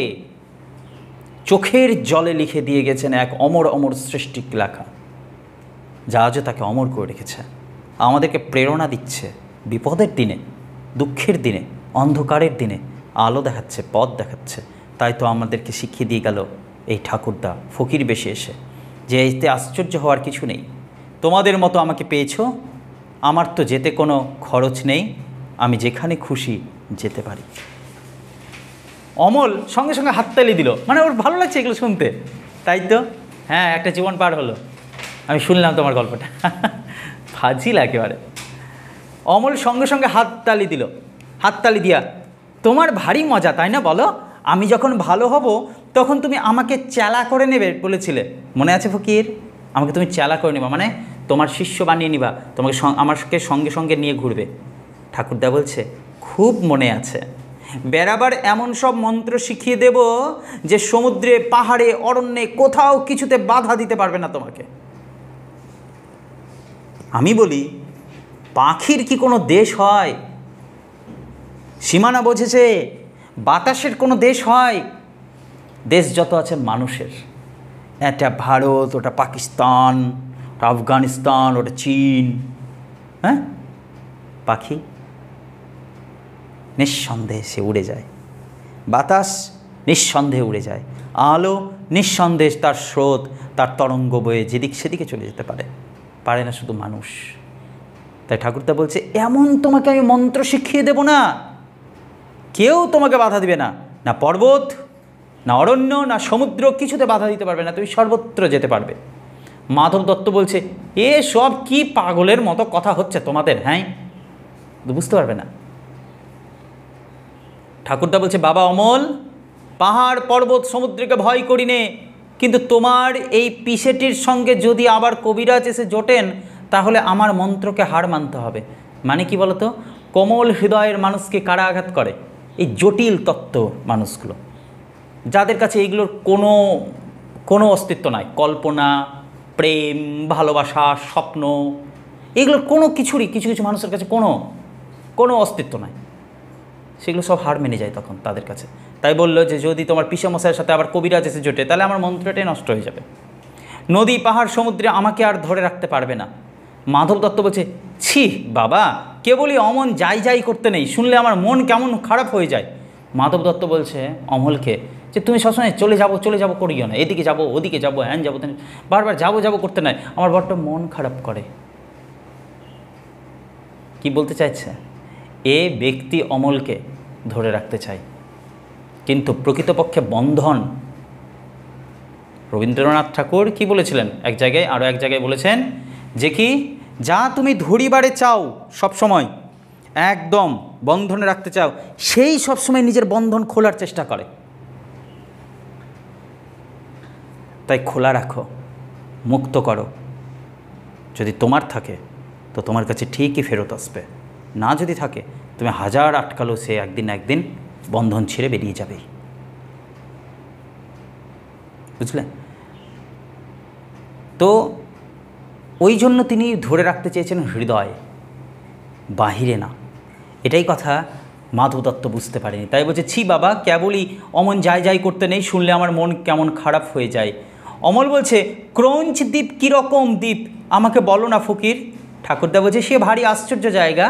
চোখের জলে লিখে দিয়ে গেছেন এক অমর অমর সৃষ্টি লেখা, যা আজও তাকে অমর করে রেখেছে, আমাদেরকে প্রেরণা দিচ্ছে। বিপদের দিনে, দুঃখের দিনে, অন্ধকারের দিনে আলো দেখাচ্ছে, পথ দেখাচ্ছে। তাই তো আমাদেরকে শিখিয়ে দিয়ে গেল এই ঠাকুরদা ফকির বেশে এসে, যে এতে আশ্চর্য হওয়ার কিছু নেই, তোমাদের মতো আমাকে পেয়েছ, আমার তো যেতে কোনো খরচ নেই, আমি যেখানে খুশি যেতে পারি। অমল সঙ্গে সঙ্গে হাততালি দিল, মানে ওর ভালো লাগছে এগুলো শুনতে, তাই তো? হ্যাঁ, একটা জীবন পার হলো, আমি শুনলাম তোমার গল্পটা। ফাজিল একেবারে। অমল সঙ্গে সঙ্গে হাততালি দিল, হাততালি দিয়া, তোমার ভারী মজা তাই না বলো? আমি যখন ভালো হব তখন তুমি আমাকে চেলা করে নেবে বলেছিলে, মনে আছে ফকির? আমাকে তুমি চেলা করে নেবা, মানে তোমার শিষ্য বানিয়ে নিবা, তোমাকে আমাকে সঙ্গে সঙ্গে নিয়ে ঘুরবে। ঠাকুরদা বলছে, খুব মনে আছে, বেড়াবার এমন সব মন্ত্র শিখিয়ে দেব যে সমুদ্রে, পাহাড়ে, অরণ্যে কোথাও কিছুতে বাধা দিতে পারবে না তোমাকে। আমি বলি, পাখির কি কোনো দেশ হয়? সীমানা বোঝেছে? বাতাসের কোনো দেশ হয়? দেশ যত আছে মানুষের, এটা ভারত, ওটা পাকিস্তান, ওটা আফগানিস্তান, ওটা চীন। হ্যাঁ, পাখি নিঃসন্দেহে সে উড়ে যায়, বাতাস নিঃসন্দেহে উড়ে যায়, আলো নিঃসন্দেহে তার স্রোত, তার তরঙ্গ বয়ে যেদিক সেদিকে চলে যেতে পারে না শুধু মানুষ। তাই ঠাকুরদা বলছে, এমন তোমাকে আমি মন্ত্র শিখিয়ে দেব না, কেউ তোমাকে বাধা দিবে না, না পর্বত, না অরণ্য, না সমুদ্র, কিছুতে বাধা দিতে পারবে না, তুমি সর্বত্র যেতে পারবে। মাধব দত্ত বলছে, এ সব কি পাগলের মতো কথা হচ্ছে তোমাদের? হ্যাঁ, বুঝতে পারবে না। ঠাকুরদা বলছে, বাবা অমল, পাহাড় পর্বত সমুদ্রকে ভয় করি নে, কিন্তু তোমার এই পিসেটির সঙ্গে যদি আবার কবিরাজ এসে জোটেন তাহলে আমার মন্ত্রকে হার মানতে হবে। মানে কি বলতো, কোমল হৃদয়ের মানুষকে কারা আঘাত করে? এই জটিল তত্ত্ব মানুষগুলো, যাদের কাছে এইগুলোর কোনো কোনো অস্তিত্ব নাই। কল্পনা, প্রেম, ভালোবাসা, স্বপ্ন, এগুলোর কোনো কিছুরই কিছু কিছু মানুষের কাছে কোনো অস্তিত্ব নাই। সেগুলো সব হার মেনে যায় তখন তাদের কাছে। তাই বললো যে যদি তোমার পিসেমশাইয়ের সাথে আবার কবিরাজ এসে জোটে তাহলে আমার মন্ত্রটাই নষ্ট হয়ে যাবে। নদী, পাহাড়, সমুদ্রে আমাকে আর ধরে রাখতে পারবে না। মাধব দত্ত বলছে, ছি বাবা, কেবলই অমন যাই করতে নেই, শুনলে আমার মন কেমন খারাপ হয়ে যায়। মাধব দত্ত বলছে অমলকে যে তুমি সবসময় চলে যাবো করিও না, এদিকে যাবো ওদিকে যাবো, হ্যান যাবো, বারবার যাবো করতে নাই, আমার বড্ড মন খারাপ করে। কি বলতে চাইছে? এ ব্যক্তি অমলকে ধরে রাখতে চায়, কিন্তু প্রকৃতপক্ষে বন্ধন। রবীন্দ্রনাথ ঠাকুর কি বলেছিলেন এক জায়গায়, আরও এক জায়গায় বলেছেন যে কি, যা তুমি ধরিবারে চাও সবসময় একদম বন্ধনে রাখতে চাও, সেই সবসময় নিজের বন্ধন খোলার চেষ্টা করে। তাই খোলা রাখো, মুক্ত করো। যদি তোমার থাকে তো তোমার কাছে ঠিকই ফেরত আসবে, না যদি থাকে তুমি হাজার আটকালো সে একদিন বন্ধন ছিঁড়ে বেরিয়ে যাবে। বুঝলে? তো ওই জন্য তিনি ধরে রাখতে চেয়েছেন হৃদয়, বাহিরে না। এটাই কথা মাধব দত্ত বুঝতে পারেনি। তাই বলছে, ছি বাবা, কেবলই অমন যাই করতে নেই, শুনলে আমার মন কেমন খারাপ হয়ে যায়। অমল বলছে, ক্রঞ্চ দ্বীপ কীরকম দ্বীপ আমাকে বলো না ফকির। ঠাকুরদা বলছে, সে ভারী আশ্চর্য জায়গা,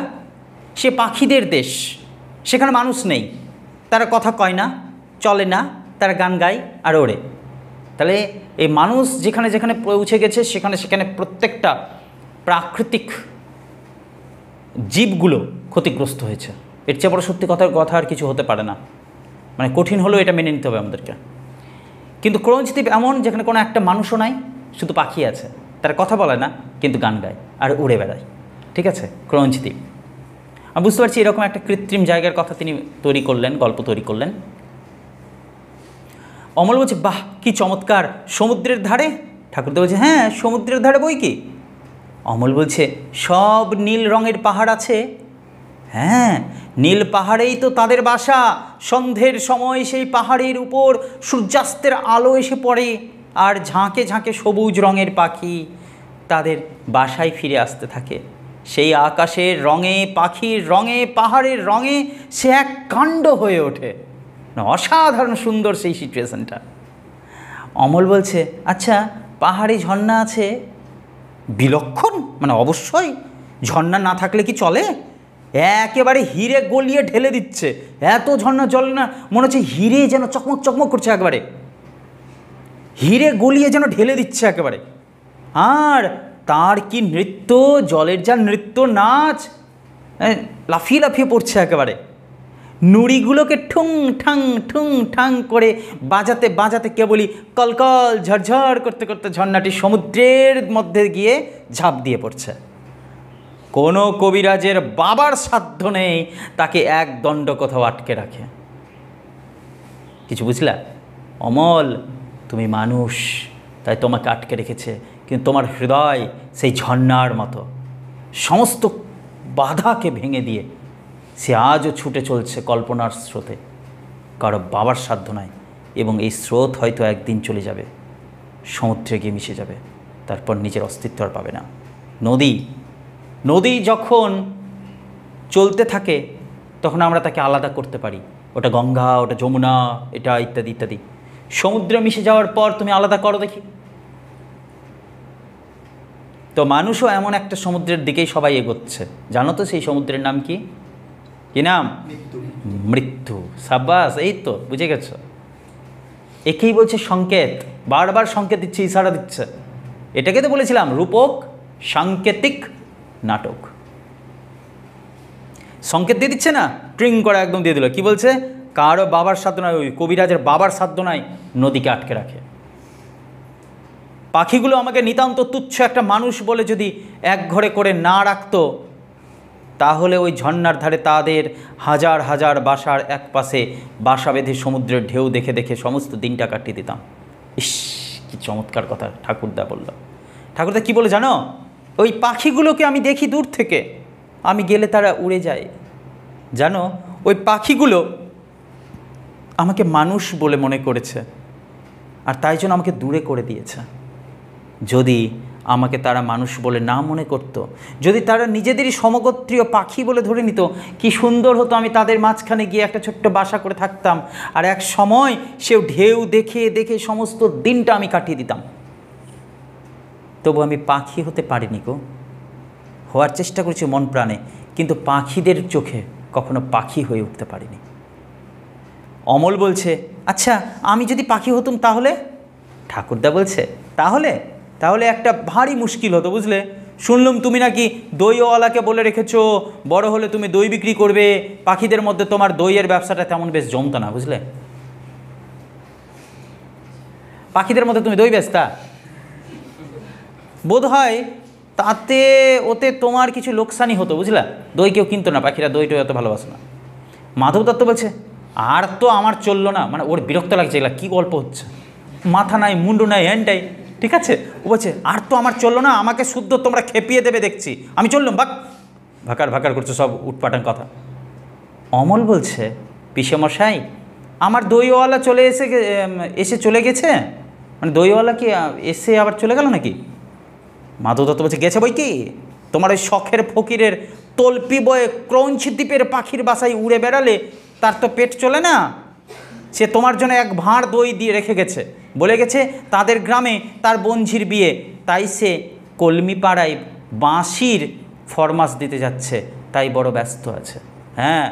সে পাখিদের দেশ, সেখানে মানুষ নেই, তারা কথা কয় না, চলে না, তারা গান গায় আর ওড়ে। তাহলে এই মানুষ যেখানে যেখানে পৌঁছে গেছে সেখানে প্রত্যেকটা প্রাকৃতিক জীবগুলো ক্ষতিগ্রস্ত হয়েছে। এর চেয়ে বড় সত্যি কথা আর কিছু হতে পারে না। মানে কঠিন হলেও এটা মেনে নিতে হবে আমাদেরকে। কিন্তু ক্রঞ্চ দ্বীপ এমন যেখানে কোনো একটা মানুষও নাই, শুধু পাখি আছে, তারা কথা বলে না কিন্তু গান গায় আর উড়ে বেড়ায়। ঠিক আছে, ক্রঞ্চ দ্বীপ। আমি বুঝতে পারছি এরকম একটা কৃত্রিম জায়গার কথা তিনি গল্প তৈরি করলেন। অমল বলছে, বাহ কি চমৎকার, সমুদ্রের ধারে? ঠাকুরদা বলছে, হ্যাঁ সমুদ্রের ধারে বই কি। অমল বলছে, সব নীল রঙের পাহাড় আছে। হ্যাঁ, নীল পাহাড়েই তো তাদের বাসা। সন্ধ্যের সময় সেই পাহাড়ের উপর সূর্যাস্তের আলো এসে পড়ে, আর ঝাঁকে ঝাঁকে সবুজ রঙের পাখি তাদের বাসায় ফিরে আসতে থাকে। সেই আকাশের রঙে, পাখির রঙে, পাহাড়ের রঙে সে এক কাণ্ড হয়ে ওঠে। অসাধারণ সুন্দর সেই সিচুয়েশনটা। অমল বলছে, আচ্ছা পাহাড়ে ঝর্ণা আছে? বিলক্ষণ, মানে অবশ্যই, ঝর্ণা না থাকলে কি চলে? একেবারে হিরে গলিয়ে ঢেলে দিচ্ছে, এত ঝর্ণা জল না, মনে হচ্ছে হিরে যেন চকমক করছে, একেবারে হিরে গলিয়ে যেন ঢেলে দিচ্ছে একেবারে। আর তার কি নৃত্য, জলের যা নৃত্য, নাচ, লাফিয়ে পড়ছে একেবারে। নুড়িগুলোকে ঠুং ঠাং করে বাজাতে কেবলই কলকল ঝরঝর করতে ঝর্ণাটি সমুদ্রের মধ্যে গিয়ে ঝাঁপ দিয়ে পড়ছে। কোনো কবিরাজের বাবার সাধ্য নেই তাকে এক দণ্ড কোথাও আটকে রাখে। কিছু বুঝলা? অমল, তুমি মানুষ, তাই তোমাকে আটকে রেখেছে, কিন্তু তোমার হৃদয় সেই ঝর্ণার মতো, সমস্ত বাধাকে ভেঙে দিয়ে সে আজও ছুটে চলছে কল্পনার স্রোতে। কারো বাবার সাধ্য নয়, এবং এই স্রোত হয়তো একদিন চলে যাবে, সমুদ্রে গিয়ে মিশে যাবে, তারপর নিজের অস্তিত্ব আর পাবে না। নদী যখন চলতে থাকে তখন আমরা তাকে আলাদা করতে পারি, ওটা গঙ্গা, ওটা যমুনা, এটা ইত্যাদি। সমুদ্রে মিশে যাওয়ার পর তুমি আলাদা করো দেখি। তো মানুষও এমন একটা সমুদ্রের দিকেই সবাই এগোচ্ছে। জানো তো সেই সমুদ্রের নাম কি নাম? মৃত্যু। সাব্বাস, এই তো বুঝে গেছো। একেই বলছে সংকেত, বারবার সংকেত দিচ্ছে, ইশারা দিচ্ছে। এটাকে তো বলেছিলাম রূপক সাংকেতিক নাটক। সংকেত দিয়ে দিচ্ছে না, ট্রিং করে একদম দিয়ে দিল। কি বলছে? কারো বাবার সাধ্য নয়, ওই কবিরাজের বাবার সাধ্য নয় নদীকে আটকে রাখে। পাখিগুলো আমাকে নিতান্ত তুচ্ছ একটা মানুষ বলে যদি এক ঘরে করে না রাখতো তাহলে ওই ঝর্ণার ধারে তাদের হাজার হাজার বাসার এক পাশে বাসা বেঁধে সমুদ্রের ঢেউ দেখে দেখে সমস্ত দিনটা কাটিয়ে দিতাম। ইস, কি চমৎকার কথা ঠাকুরদা বলল। ঠাকুরদা কি বলে জানো? ওই পাখিগুলোকে আমি দেখি দূর থেকে, আমি গেলে তারা উড়ে যায়। জানো, ওই পাখিগুলো আমাকে মানুষ বলে মনে করেছে, আর তাই জন্য আমাকে দূরে করে দিয়েছে। যদি আমাকে তারা মানুষ বলে না মনে করত, যদি তারা নিজেদেরই সমগোত্রীয় পাখি বলে ধরে নিত, কি সুন্দর হতো, আমি তাদের মাঝখানে গিয়ে একটা ছোট্ট বাসা করে থাকতাম, আর এক সময় সেও ঢেউ দেখে দেখে সমস্ত দিনটা আমি কাটিয়ে দিতাম। তবু আমি পাখি হতে পারিনি গো, হওয়ার চেষ্টা করেছি মন প্রাণে, কিন্তু পাখিদের চোখে কখনো পাখি হয়ে উঠতে পারিনি। অমল বলছে, আচ্ছা আমি যদি পাখি হতুম তাহলে? ঠাকুরদা বলছে, তাহলে তাহলে একটা ভারী মুশকিল হতো, বুঝলে। শুনলাম তুমি নাকি দইওয়ালাকে বলে রেখেছো বড় হলে তুমি দই বিক্রি করবে, পাখিদের মধ্যে তোমার দইয়ের ব্যবসাটা তেমন বেশ জমতো না, বুঝলে। পাখিদের মধ্যে তুমি দই বেচতা, বোধ হয় তাতে ওতে তোমার কিছু লোকসানই হতো, বুঝলা। দই কেউ কিনতো না, পাখিরা দইটা এত ভালোবাসে না। মাধব দত্ত বলছে, আর তো আমার চললো না, মানে ওর বিরক্ত লাগছে, এগুলা কী গল্প হচ্ছে, মাথা নাই মুন্ডু নাই হ্যান্ডটাই, ঠিক আছে। ও বলছে, আর তো আমার চললো না, আমাকে শুদ্ধ তোমরা খেপিয়ে দেবে দেখছি, আমি চললাম, ভাকার ভাকার করছো সব উটপাটান কথা। অমল বলছে, পিসেমশাই আমার দইওয়ালা এসে চলে গেছে, মানে দইওয়ালা কি এসে আবার চলে গেল নাকি? মাধব দত্ত বলছে, গেছে বই কি, তোমার ওই শখের ফকিরের তল্পি বয়ে ক্রঞ্চ দ্বীপের পাখির বাসায় উড়ে বেড়ালে তার তো পেট চলে না, সে তোমার জন্য এক ভাঁড় দই দিয়ে রেখে গেছে, বলে গেছে তাদের গ্রামে তার বঞ্ঝির বিয়ে, তাই সে কলমিপাড়ায় বাঁশির ফরমাস দিতে যাচ্ছে, তাই বড় ব্যস্ত আছে। হ্যাঁ,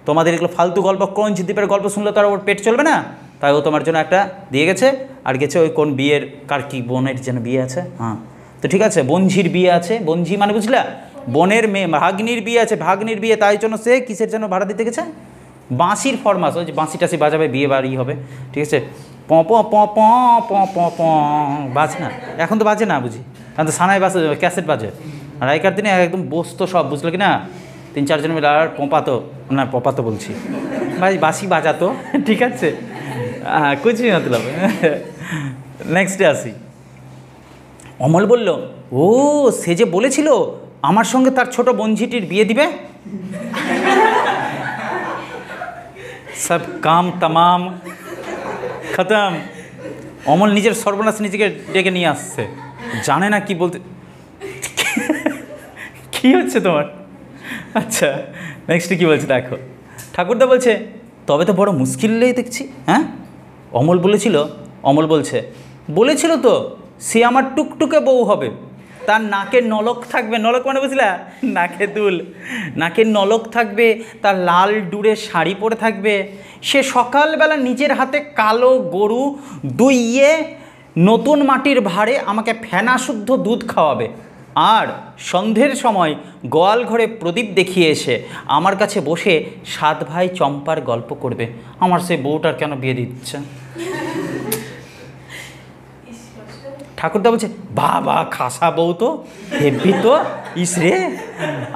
তোমাদের এগুলো ফালতু গল্প, ক্রঞ্চ দ্বীপের গল্প শুনলে তার ওর পেট চলবে না, তাই ও তোমার জন্য একটা দিয়ে গেছে, আর গেছে ওই কোন বিয়ের, কার কি বোনের যেন বিয়ে আছে, হ্যাঁ তো ঠিক আছে, বঞ্ঝির বিয়ে আছে, বঞ্ঝি মানে বুঝলা, বোনের মেয়ে, ভাগ্নির বিয়ে আছে, ভাগ্নির বিয়ে, তাই জন্য সে কিসের জন্য ভাড়া দিতে গেছে? বাঁশির ফরমাস, ওই যে বাঁশি টাশি বাজাবে, বিয়ে বাড়ি হবে, ঠিক আছে। প প প প প প প বাজে না, এখন তো বাজে না বুঝি, এখন তো সানায় বাজে, ক্যাসেট বাজে, আর আগেকার দিনে একদম বসতো সব, বুঝলো কি না, 3-4 জন মিলে আর পপাতো বলছি ভাই, বাঁশি বাজাতো, ঠিক আছে। কুচি মতলব। নেক্সটে আসি। অমল বলল, ও সে যে বলেছিল আমার সঙ্গে তার ছোট বঞ্ঝিটির বিয়ে দিবে, সব কাম তামাম খতম। অমল নিজের সর্বনাশ নিজেকে ডেকে নিয়ে আসছে, জানে না কি বলতে। কি হচ্ছে তোমার? আচ্ছা নেক্সটে কী বলছে দেখো। ঠাকুরদা বলছে, তবে তো বড় মুশকিলেই দেখছি। হ্যাঁ, অমল বলেছিল তো সে আমার টুকটুকে বউ হবে, তার নাকে নলক থাকবে, নলক মানে বুঝলা, নাকে দুল, নাকের নলক থাকবে, তার লাল ডুরে শাড়ি পরে থাকবে, সে সকালবেলা নিজের হাতে কালো গরু দুইয়ে নতুন মাটির ভাঁড়ে আমাকে ফেনা শুদ্ধ দুধ খাওয়াবে, আর সন্ধ্যের সময় গোয়াল ঘরে প্রদীপ দেখিয়ে এসে আমার কাছে বসে 7 ভাই চম্পার গল্প করবে। আমার সে বউটার কেন বিয়ে দিচ্ছে? ঠাকুরদা বলছে, বাবা খাসা বউ তো, হেব্বি তো, ইসরে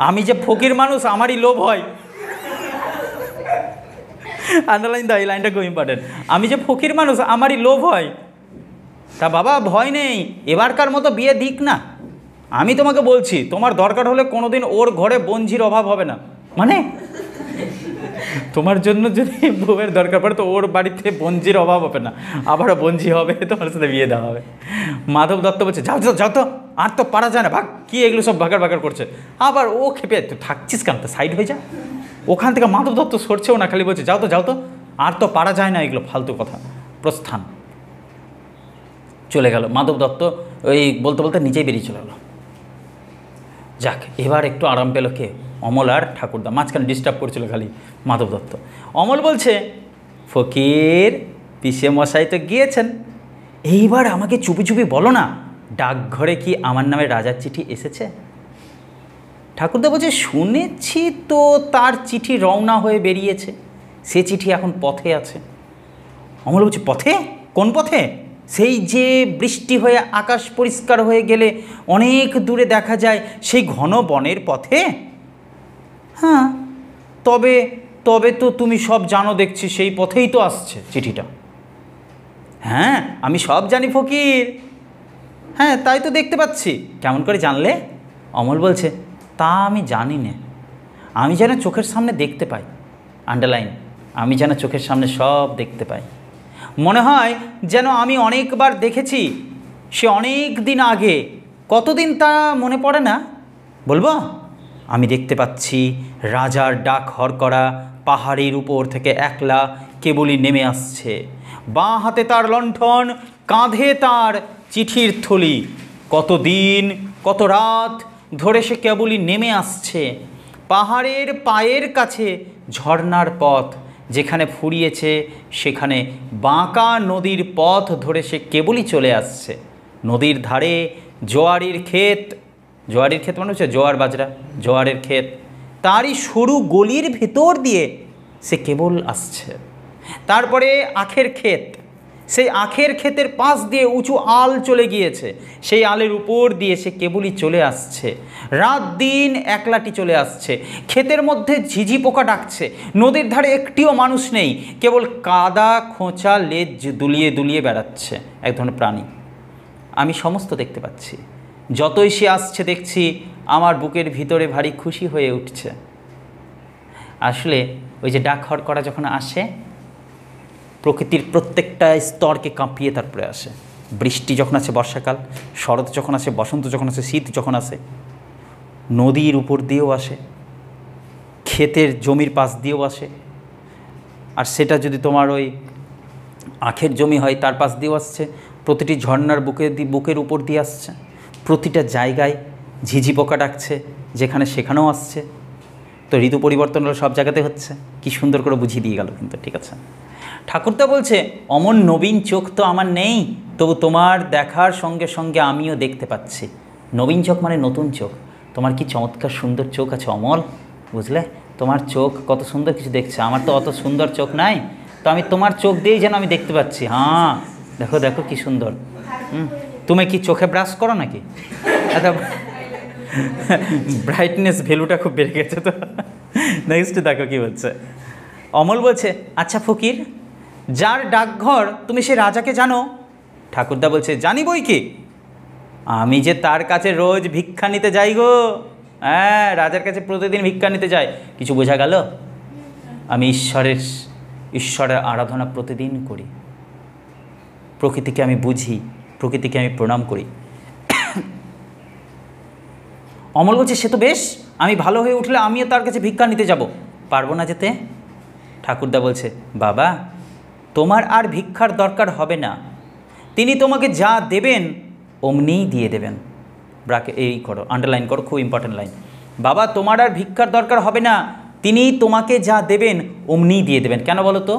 আমি যে ফকির মানুষ, আমারই লোভ হয়। আন্ডারলাইন দাও, এই লাইনটা খুব ইম্পর্টেন্ট। আমি যে ফকির মানুষ, আমারই লোভ হয়। তা বাবা ভয় নেই, এবারকার মতো বিয়ে দিক না, আমি তোমাকে বলছি, তোমার দরকার হলে কোনোদিন ওর ঘরে বঞ্ঝির অভাব হবে না, মানে তোমার জন্য যদি বউয়ের দরকার পড়ে তো ওর বাড়িতে বঞ্ঝির অভাব হবে না, আবারও বঞ্ঝি হবে, তোমার সাথে বিয়ে দেওয়া হবে। মাধব দত্ত বলছে, যাও তো, আর তো পারা যায় না, ভাগ, কি এগুলো সব ভাগার করছে। আবার ও খেপে, তুই থাকছিস কেন, তো সাইড হয়ে যা। ওখান থেকে মাধব দত্ত সরছেও না, খালি বলছে, যাও তো, আর তো পারা যায় না, এগুলো ফালতু কথা, প্রস্থান। চলে গেল মাধব দত্ত, ওই বলতে বলতে নিজেই বেরিয়ে চলে গেল। যাক, এবার একটু আরাম পেল কে? অমল আর ঠাকুরদা, মাঝখানে ডিস্টার্ব করছিল খালি মাধব দত্ত। অমল বলছে, ফকির পিসে মশাই তো গিয়েছেন, এইবার আমাকে চুপি চুপি বলো না, ডাকঘরে কি আমার নামে রাজার চিঠি এসেছে? ঠাকুরদা বলছে, শুনেছি তো তার চিঠি রওনা হয়ে বেরিয়েছে, সে চিঠি এখন পথে আছে। অমল বলছে, পথে? কোন পথে? সেই যে বৃষ্টি হয়ে আকাশ পরিষ্কার হয়ে গেলে অনেক দূরে দেখা যায় সেই ঘন বনের পথে। হ্যাঁ, তবে তবে তো তুমি সব জানো দেখছি, সেই পথেই তো আসছে চিঠিটা। হ্যাঁ, আমি সব জানি ফকির। হ্যাঁ, তাই তো দেখতে পাচ্ছি। কেমন করে জানলে? অমল বলছে, তা আমি জানি না, আমি যেন চোখের সামনে দেখতে পাই। আন্ডারলাইন, আমি যেন চোখের সামনে সব দেখতে পাই। মনে হয় যেন আমি অনেকবার দেখেছি, সে অনেক দিন আগে। কতদিন তা মনে পড়ে না। বলবো, আমি দেখতে পাচ্ছি রাজার ডাক হরকরা পাহাড়ের উপর থেকে একলা কেবলই নেমে আসছে। বাঁ হাতে তার লণ্ঠন, কাঁধে তার চিঠির থলি। কত দিন, কত রাত ধরে সে কেবলই নেমে আসছে। পাহাড়ের পায়ের কাছে ঝর্নার পথ যেখানে ফুরিয়েছে, সেখানে বাঁকা নদীর পথ ধরে সে কেবলই চলে আসছে। নদীর ধারে জোয়ারের ক্ষেত, জোয়ারের ক্ষেত মানে হচ্ছে জোয়ার বাজরা, জোয়ারের ক্ষেত, তারই সরু গলির ভেতর দিয়ে সে কেবল আসছে। তারপরে আখের ক্ষেত, সেই আখের ক্ষেতের পাশ দিয়ে উঁচু আল চলে গিয়েছে, সেই আলের উপর দিয়ে সে কেবলই চলে আসছে। রাত দিন একলাটি চলে আসছে। ক্ষেতের মধ্যে ঝিঝি পোকা ডাকছে। নদীর ধারে একটিও মানুষ নেই, কেবল কাদা খোঁচা লেজ দুলিয়ে দুলিয়ে বেড়াচ্ছে এক ধরনের প্রাণী। আমি সমস্ত দেখতে পাচ্ছি। যতই সে আসছে দেখছি আমার বুকের ভিতরে ভারী খুশি হয়ে উঠছে। আসলে ওই যে ডাক হরকরা যখন আসে, প্রকৃতির প্রত্যেকটা স্তরকে কাঁপিয়ে তারপরে আসে। বৃষ্টি যখন আসে বর্ষাকাল, শরৎ যখন আসে, বসন্ত যখন আসে, শীত যখন আসে, নদীর উপর দিয়েও আসে, ক্ষেতের জমির পাশ দিয়েও আসে। আর সেটা যদি তোমার ওই আখের জমি হয়, তার পাশ দিয়েও আসছে। প্রতিটি ঝর্নার বুকের উপর দিয়ে আসছে। প্রতিটা জায়গায় ঝিঝি পোকা ডাকছে, যেখানে সেখানেও আসছে। তো ঋতু পরিবর্তন হলো সব জায়গাতে হচ্ছে। কি সুন্দর করে বুঝিয়ে দিয়ে গেল কিন্তু। ঠিক আছে, ঠাকুরদা বলছে, অমন নবীন চোখ তো আমার নেই, তবু তোমার দেখার সঙ্গে সঙ্গে আমিও দেখতে পাচ্ছি। নবীন চোখ মানে নতুন চোখ। তোমার কি চমৎকার সুন্দর চোখ আছে অমল, বুঝলে? তোমার চোখ কত সুন্দর কিছু দেখছে। আমার তো অত সুন্দর চোখ নাই, তো আমি তোমার চোখ দিয়েই যেন আমি দেখতে পাচ্ছি। হ্যাঁ, দেখো দেখো কি সুন্দর। তুমি কি চোখে ব্রাশ করো নাকি? আচ্ছা, ব্রাইটনেস ভ্যালুটা খুব বেড়ে গেছে তো। নেক্সট দেখো কি হচ্ছে। অমল বলছে, আচ্ছা ফকির, যার ডাকঘর তুমি সে রাজাকে জানো? ঠাকুরদা বলছে, জানি বই কি, আমি যে তার কাছে রোজ ভিক্ষা নিতে যাই গো। হ্যাঁ, রাজার কাছে প্রতিদিন ভিক্ষা নিতে যাই। কিছু বোঝা গেল? আমি ঈশ্বরের আরাধনা প্রতিদিন করি। প্রকৃতিকে আমি বুঝি, প্রকৃতিকে আমি প্রণাম করি। অমল বলছে, সে তো বেশ, আমি ভালো হয়ে উঠলে আমিও তার কাছে ভিক্ষা নিতে যাব। পারবো না যেতে? ঠাকুরদা বলছে, বাবা, তোমার আর ভিক্ষার দরকার হবে না। তিনি তোমাকে যা দেবেন অমনিই দিয়ে দেবেন। এই করো, আন্ডারলাইন করো, খুব ইম্পর্টেন্ট লাইন। বাবা, তোমার আর ভিক্ষার দরকার হবে না, তিনি তোমাকে যা দেবেন অমনিই দিয়ে দেবেন। কেন বলো তো?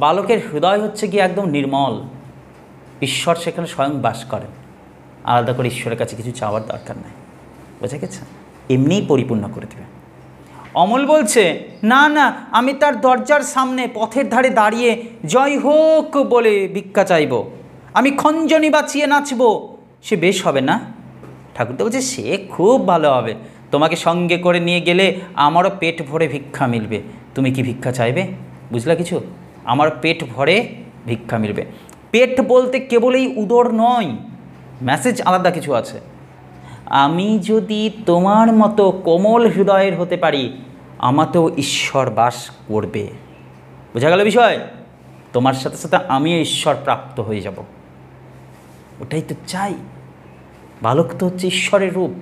বালকের হৃদয় হচ্ছে কি একদম নির্মল। ঈশ্বর সেখানে স্বয়ং বাস করেন। আলাদা করে ঈশ্বরের কাছে কিছু চাওয়ার দরকার নাই। বোঝা গেছে? এমনিই পরিপূর্ণ করে দেবে। অমল বলছে, না না, আমি তার দরজার সামনে পথের ধারে দাঁড়িয়ে জয় হোক বলে ভিক্ষা চাইব। আমি খঞ্জনি বাঁচিয়ে নাচব, সে বেশ হবে না? ঠাকুরদা বলছে, সে খুব ভালো হবে। তোমাকে সঙ্গে করে নিয়ে গেলে আমারও পেট ভরে ভিক্ষা মিলবে। তুমি কি ভিক্ষা চাইবে? বুঝলা কিছু? আমার পেট ভরে ভিক্ষা মিলবে। পেট বলতে কেবল এই উদর নয়, মেসেজ আলাদা কিছু আছে। আমি যদি তোমার মতো কোমল হৃদয়ের হতে পারি, আমাতেও ঈশ্বর বাস করবে। বোঝা গেল বিষয়? তোমার সাথে সাথে আমিও ঈশ্বর প্রাপ্ত হয়ে যাব। ওটাই তো চাই। বালক তো হচ্ছে ঈশ্বরের রূপ,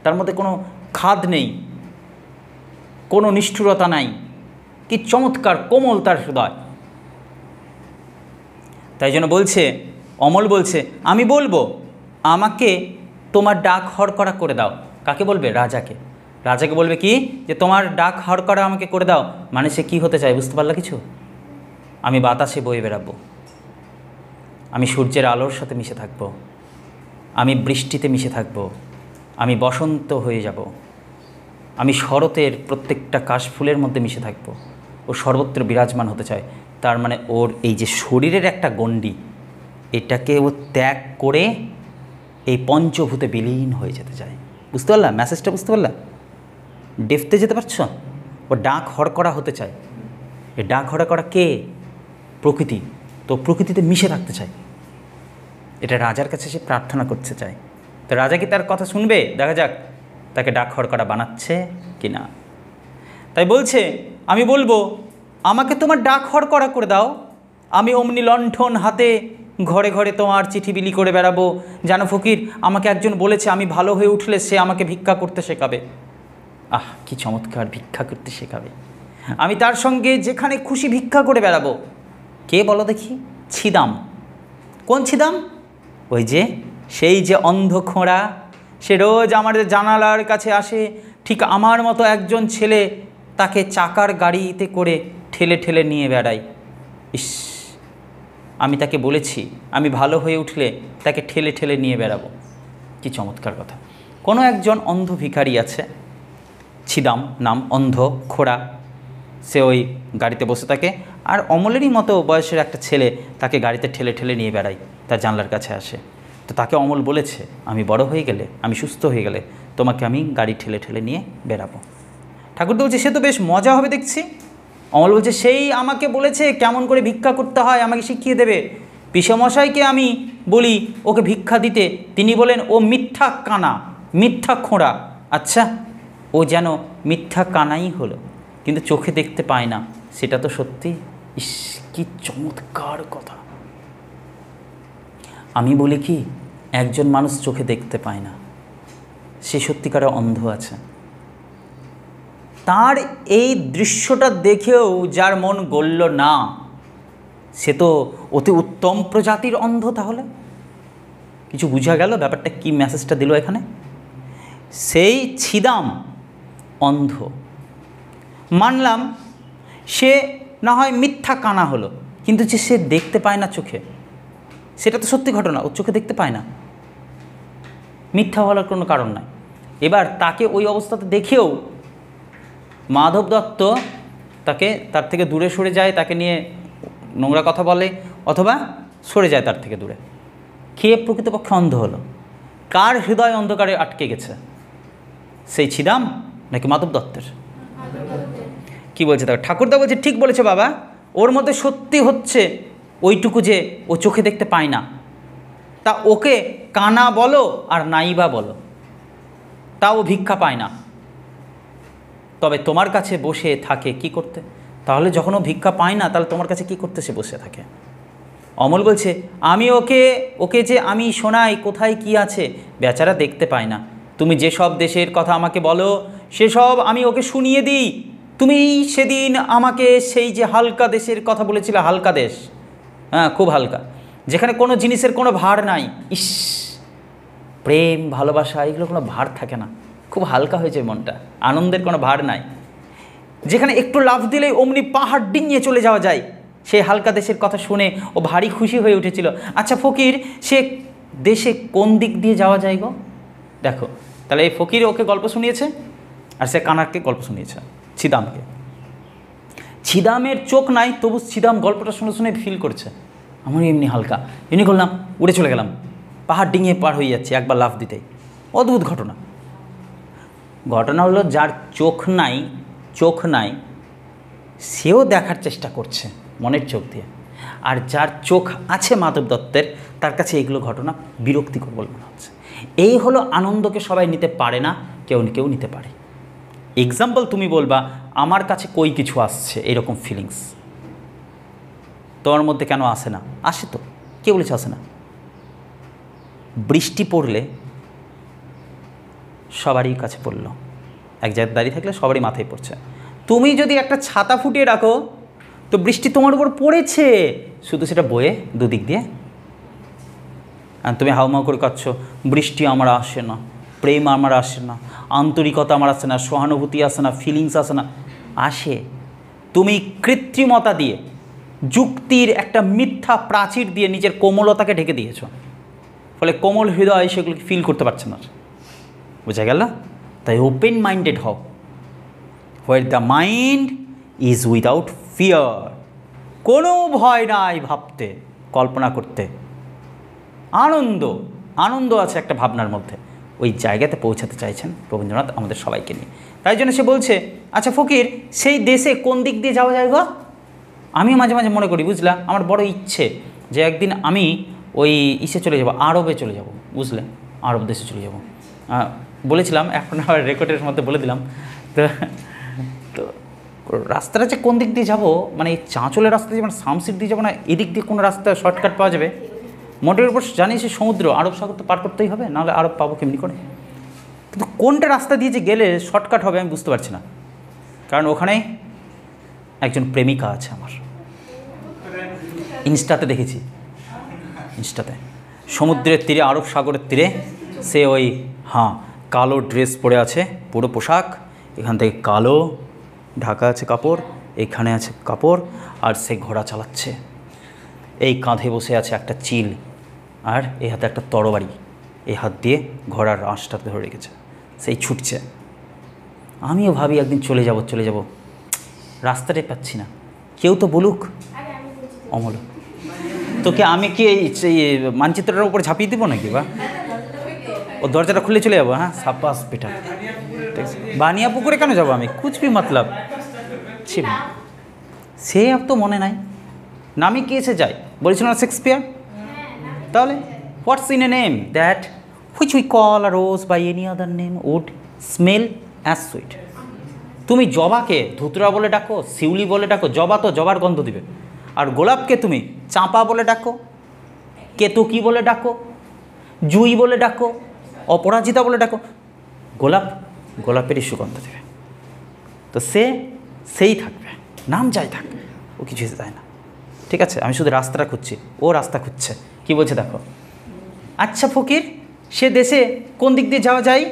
তার মধ্যে কোনো খাদ নেই, কোনো নিষ্ঠুরতা নাই। কি চমৎকার কোমল তার হৃদয়। তাই জন্য বলছে, অমল বলছে, আমি বলবো, আমাকে তোমার ডাক হরকরা করে দাও। কাকে বলবে? রাজাকে। রাজাকে বলবে কি, যে তোমার ডাক হরকরা আমাকে করে দাও। মানে সে কী হতে চায়? বুঝতে পারলা কিছু? আমি বাতাসে বয়ে বেড়াবো, আমি সূর্যের আলোর সাথে মিশে থাকবো, আমি বৃষ্টিতে মিশে থাকবো, আমি বসন্ত হয়ে যাব, আমি শরতের প্রত্যেকটা কাশফুলের মধ্যে মিশে থাকবো। ও সর্বত্র বিরাজমান হতে চায়। তার মানে ওর এই যে শরীরের একটা গণ্ডি, এটাকে ও ত্যাগ করে এই পঞ্চভূতে বিলীন হয়ে যেতে চায়। বুঝতে পারলাম মেসেজটা? বুঝতে পারলাম? ডেফতে যেতে পারছো? ও ডাক হড়কড়া হতে চায়। এ ডাক হড়কড়া কে? প্রকৃতি। তো প্রকৃতিতে মিশে থাকতে চায়। এটা রাজার কাছে সে প্রার্থনা করতে চায়। তো রাজা কি তার কথা শুনবে? দেখা যাক তাকে ডাক হড়কড়া বানাচ্ছে কি না। তাই বলছে, আমি বলবো আমাকে তোমার ডাক হড়কড়া করে দাও, আমি অমনি লণ্ঠন হাতে ঘরে ঘরে তোমার চিঠি বিলি করে বেড়াবো। জানো ফকির, আমাকে একজন বলেছে আমি ভালো হয়ে উঠলে সে আমাকে ভিক্ষা করতে শেখাবে। আহ, কি চমৎকার, ভিক্ষা করতে শেখাবে। আমি তার সঙ্গে যেখানে খুশি ভিক্ষা করে বেড়াবো। কে বলো দেখি? ছিদাম। কোন ছিদাম? ওই যে সেই যে অন্ধ খোঁড়া, সে রোজ আমাদের জানালার কাছে আসে। ঠিক আমার মতো একজন ছেলে তাকে চাকার গাড়িতে করে ঠেলে ঠেলে নিয়ে বেড়াই। ইস, আমি তাকে বলেছি আমি ভালো হয়ে উঠলে তাকে ঠেলে ঠেলে নিয়ে বেড়াবো। কি চমৎকার কথা। কোনো একজন অন্ধ ভিখারি আছে, ছিদাম নাম, অন্ধ খোড়া। সে ওই গাড়িতে বসে থাকে, আর অমলেরই মতো বয়সের একটা ছেলে তাকে গাড়িতে ঠেলে ঠেলে নিয়ে বেড়ায়, তার জানলার কাছে আসে। তো তাকে অমল বলেছে আমি বড় হয়ে গেলে, আমি সুস্থ হয়ে গেলে তোমাকে আমি গাড়ি ঠেলে ঠেলে নিয়ে বেড়াবো। ঠাকুরদা বলছে সে তো বেশ মজা হবে দেখছি। অমল বলছে সেই আমাকে বলেছে কেমন করে ভিক্ষা করতে হয়, আমাকে শিখিয়ে দেবে। পিসেমশাইকে আমি বলি ওকে ভিক্ষা দিতে, তিনি বলেন ও মিথ্যা কানা, মিথ্যা খোঁড়া। আচ্ছা, ও যেন মিথ্যা কানাই হলো, কিন্তু চোখে দেখতে পায় না, সেটা তো সত্যি। ইস, কি চমৎকার কথা। আমি বলি কি, একজন মানুষ চোখে দেখতে পায় না, সে সত্যিকারে অন্ধ আছে। তার এই দৃশ্যটা দেখেও যার মন গলল না, সে তো অতি উত্তম প্রজাতির অন্ধ। তাহলে কিছু বোঝা গেল ব্যাপারটা, কি মেসেজটা দিল এখানে? সেই ছিদাম অন্ধ, মানলাম সে না হয় মিথ্যা কানা হলো, কিন্তু যে সে দেখতে পায় না চোখে, সেটা তো সত্যি ঘটনা। ও চোখে দেখতে পায় না, মিথ্যা বলার কোনো কারণ নাই। এবার তাকে ওই অবস্থাতে দেখেও মাধব দত্ত তাকে তার থেকে দূরে সরে যায়, তাকে নিয়ে নোংরা কথা বলে অথবা সরে যায় তার থেকে দূরে। খেয়ে প্রকৃতপক্ষে অন্ধ হলো। কার হৃদয় অন্ধকারে আটকে গেছে? সেই ছিদাম নাকি মাধব দত্তের? কি বলছে তাকে? ঠাকুরদা বলছে ঠিক বলেছে বাবা, ওর মধ্যে সত্যি হচ্ছে ওইটুকু যে ও চোখে দেখতে পায় না। তা ওকে কানা বলো আর নাইবা বলো, তা ও ভিক্ষা পায় না। তবে তোমার কাছে বসে থাকে কি করতে? তাহলে যখন ও ভিক্ষা পায় না, তাহলে তোমার কাছে কি করতে সে বসে থাকে? অমল বলছে আমি ওকে যে আমি শোনাই কোথায় কি আছে, বেচারা দেখতে পায় না। তুমি যেসব দেশের কথা আমাকে বলো সেসব আমি ওকে শুনিয়ে দিই। তুমি সেদিন আমাকে সেই যে হালকা দেশের কথা বলেছিলে, হালকা দেশ, হ্যাঁ খুব হালকা, যেখানে কোনো জিনিসের কোনো ভার নাই। ইস, প্রেম ভালোবাসা এগুলো কোনো ভার থাকে না, খুব হালকা হয়েছে মনটা, আনন্দের কোনো ভার নাই, যেখানে একটু লাফ দিলেই অমনি পাহাড় ডিঙিয়ে চলে যাওয়া যায়। সেই হালকা দেশের কথা শুনে ও ভারী খুশি হয়ে উঠেছিল। আচ্ছা ফকির, সে দেশে কোন দিক দিয়ে যাওয়া যায় গো? দেখো, তাহলে এই ফকির ওকে গল্প শুনিয়েছে, আর সে কানারকে গল্প শুনিয়েছে, ছিদামকে। ছিদামের চোখ নাই, তবু ছিদাম গল্পটা শুনে শুনে ফিল করছে আমার এমনি হালকা, এমনি করলাম উড়ে চলে গেলাম, পাহাড় ডিঙিয়ে পার হয়ে যাচ্ছে একবার লাফ দিতেই। অদ্ভুত ঘটনা। ঘটনা হলো যার চোখ নাই সেও দেখার চেষ্টা করছে মনের চোখ দিয়ে, আর যার চোখ আছে মাধব দত্তের, তার কাছে এইগুলো ঘটনা বিরক্তিকর বলে মনে হচ্ছে। এই হলো আনন্দকে সবাই নিতে পারে না, কেউ কেউ নিতে পারে। এক্সাম্পল তুমি বলবা আমার কাছে কই কিছু আসছে, এরকম ফিলিংস তোমার মধ্যে কেন আসে না? আসে তো, কে বলেছে আসে না? বৃষ্টি পড়লে সবারই কাছে পড়লো, এক জায়গায় দাঁড়িয়ে থাকলে সবারই মাথায় পড়ছে। তুমি যদি একটা ছাতা ফুটিয়ে রাখো তো বৃষ্টি তোমার উপর পড়েছে, শুধু সেটা বয়ে দুদিক দিয়ে, আর তুমি হাউমাউ করে কাঁদছো বৃষ্টি আমার আসে না, প্রেম আমার আসে না, আন্তরিকতা আমার আসে না, সহানুভূতি আসে না, ফিলিংস আসে না। আসে, তুমি কৃত্রিমতা দিয়ে, যুক্তির একটা মিথ্যা প্রাচীর দিয়ে নিজের কোমলতাকে ঢেকে দিয়েছ, ফলে কোমল হৃদয় সেগুলোকে ফিল করতে পারছে না। বুঝা গেল? তাই ওপেন মাইন্ডেড হও, where the mind is without fear. কোনো ভয় নাই ভাবতে, কল্পনা করতে, আনন্দ আছে একটা ভাবনার মধ্যে। ওই জায়গাতে পৌঁছাতে চাইছেন রবীন্দ্রনাথ আমাদের সবাইকে নিয়ে। তাই জন্য সে বলছে, আচ্ছা ফকির, সেই দেশে কোন দিক দিয়ে যাওয়া যায় গো? আমিও মাঝে মাঝে মনে করি, বুঝলা, আমার বড় ইচ্ছে যে একদিন আমি ওই ইসে চলে যাব, আরবে চলে যাব, বুঝলে, আরব দেশে চলে যাব। বলেছিলাম, এখন আবার রেকর্ডের মধ্যে বলে দিলাম। তো তো রাস্তাটা যে কোন দিক দিয়ে যাব, মানে এই চাঁচলের রাস্তা দিয়ে, মানে শামসির দিয়ে যাবো না এদিক দিয়ে কোনো রাস্তা শর্টকাট পাওয়া যাবে? মোটের উপর জানি সে সমুদ্র, আরব সাগর তো পার করতেই হবে, নাহলে আরব পাবো কেমনি করে? কিন্তু কোনটা রাস্তা দিয়ে যে গেলে শর্টকাট হবে আমি বুঝতে পারছি না, কারণ ওখানে একজন প্রেমিকা আছে আমার, ইনস্টাতে দেখেছি, ইনস্টাতে সমুদ্রের তীরে, আরব সাগরের তীরে, সে ওই কালো ড্রেস পরে আছে, পুরো পোশাক, এখান থেকে কালো ঢাকা আছে কাপড়, এখানে আছে কাপড়, আর সে ঘোড়া চালাচ্ছে, এই কাঁধে বসে আছে একটা চিল, আর এই হাতে একটা তরবারি, এই হাত দিয়ে ঘোড়ার আঁশটাতে ধরে রেখেছে, সেই ছুটছে। আমিও ভাবি একদিন চলে যাব, রাস্তাটাই পাচ্ছি না, কেউ তো বলুক। অমল, তোকে আমি কি এই মানচিত্রটার উপরে ঝাঁপিয়ে দেবো নাকি? বা ও দরজাটা খুলে চলে যাবো? হ্যাঁ, সাপাস বেটা, বানিয়া পুকুরে কেন যাবো আমি? কুচবি মতলব সে আর তো মনে নাই, নামে কি এসে যায়, বলেছিল না শেক্সপিয়ার? তাহলে what's in a name that which we call a rose by any other name would smell as sweet. তুমি জবাকে ধুতরা বলে ডাকো, শিউলি বলে ডাকো, জবা তো জবার গন্ধ দিবে। আর গোলাপকে তুমি চাঁপা বলে ডাকো, কেতকী বলে ডাকো, জুই বলে ডাকো, অপরাজিতা বলে ডাকো, গোলাপ গোলাপেরই সুগন্ধ দেবে। তো সেই থাকবে, নাম যাই থাক, ও কিছু যায় না। ঠিক আছে, আমি শুধু রাস্তাটা খুঁজছি, ও রাস্তা খুঁজছে। কি বলছে দেখো, আচ্ছা ফকির, সে দেশে কোন দিক দিয়ে যাওয়া যায়?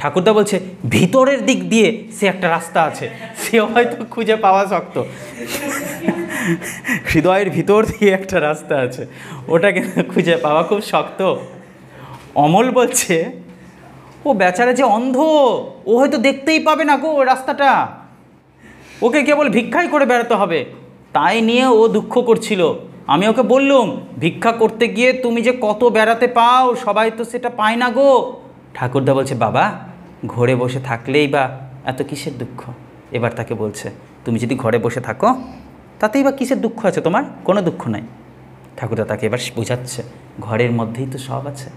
ঠাকুরদা বলছে, ভিতরের দিক দিয়ে সে একটা রাস্তা আছে, সে হয়তো খুঁজে পাওয়া শক্ত। হৃদয়ের ভিতর দিয়ে একটা রাস্তা আছে, ওটাকে খুঁজে পাওয়া খুব শক্ত। অমল বলছে, ও বেচারা যে অন্ধ, ও হয়তো দেখতেই পাবে না গো রাস্তাটা, ওকে কেবল ভিক্ষাই করে বেড়াতে হবে। তাই নিয়ে ও দুঃখ করছিল। আমি ওকে বললুম, ভিক্ষা করতে গিয়ে তুমি যে কত বেড়াতে পাও, সবাই তো সেটা পায় না গো। ঠাকুরদা বলছে, বাবা, ঘরে বসে থাকলেই বা এত কিসের দুঃখ? এবার তাকে বলছে, তুমি যদি ঘরে বসে থাকো তাতেই বা কিসের দুঃখ আছে তোমার? কোনো দুঃখ নাই। ঠাকুরদা তাকে এবার বোঝাচ্ছে, ঘরের মধ্যেই তো সব আছে,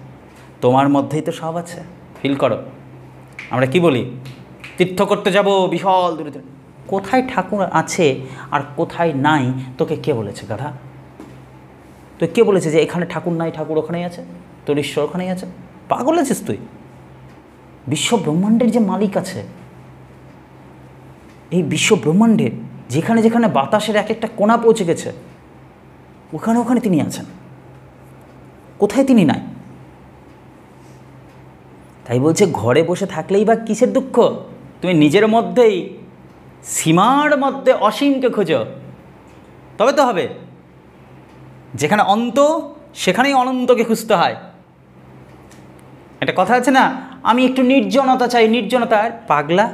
তোমার মধ্যেই তো সব আছে, ফিল করো। আমরা কি বলি, তীর্থ করতে যাব বিশাল দূরে, কোথায় ঠাকুর আছে আর কোথায় নাই তোকে কে বলেছে গাধা? তো কে বলেছে যে এখানে ঠাকুর নাই, ঠাকুর ওখানেই আছে, তোর ঈশ্বর ওখানেই আছে? পাগল আছিস তুই? বিশ্ব ব্রহ্মাণ্ডের যে মালিক আছে, এই বিশ্ব ব্রহ্মাণ্ডের যেখানে যেখানে বাতাসের এক একটা কোণা পৌঁছে গেছে, ওখানে ওখানে তিনি আছেন, কোথায় তিনি নাই? তাই বলছে, ঘরে বসে থাকলেই বা কিসের দুঃখ? তুমি নিজের মধ্যেই সীমার মধ্যে অসীমকে খোঁজো, তবে তো হবে। যেখানে অন্ত সেখানেই অনন্তকে খুঁজতে হয়। একটা কথা আছে না, আমি একটু নির্জনতা চাই, নির্জনতার পাগলা,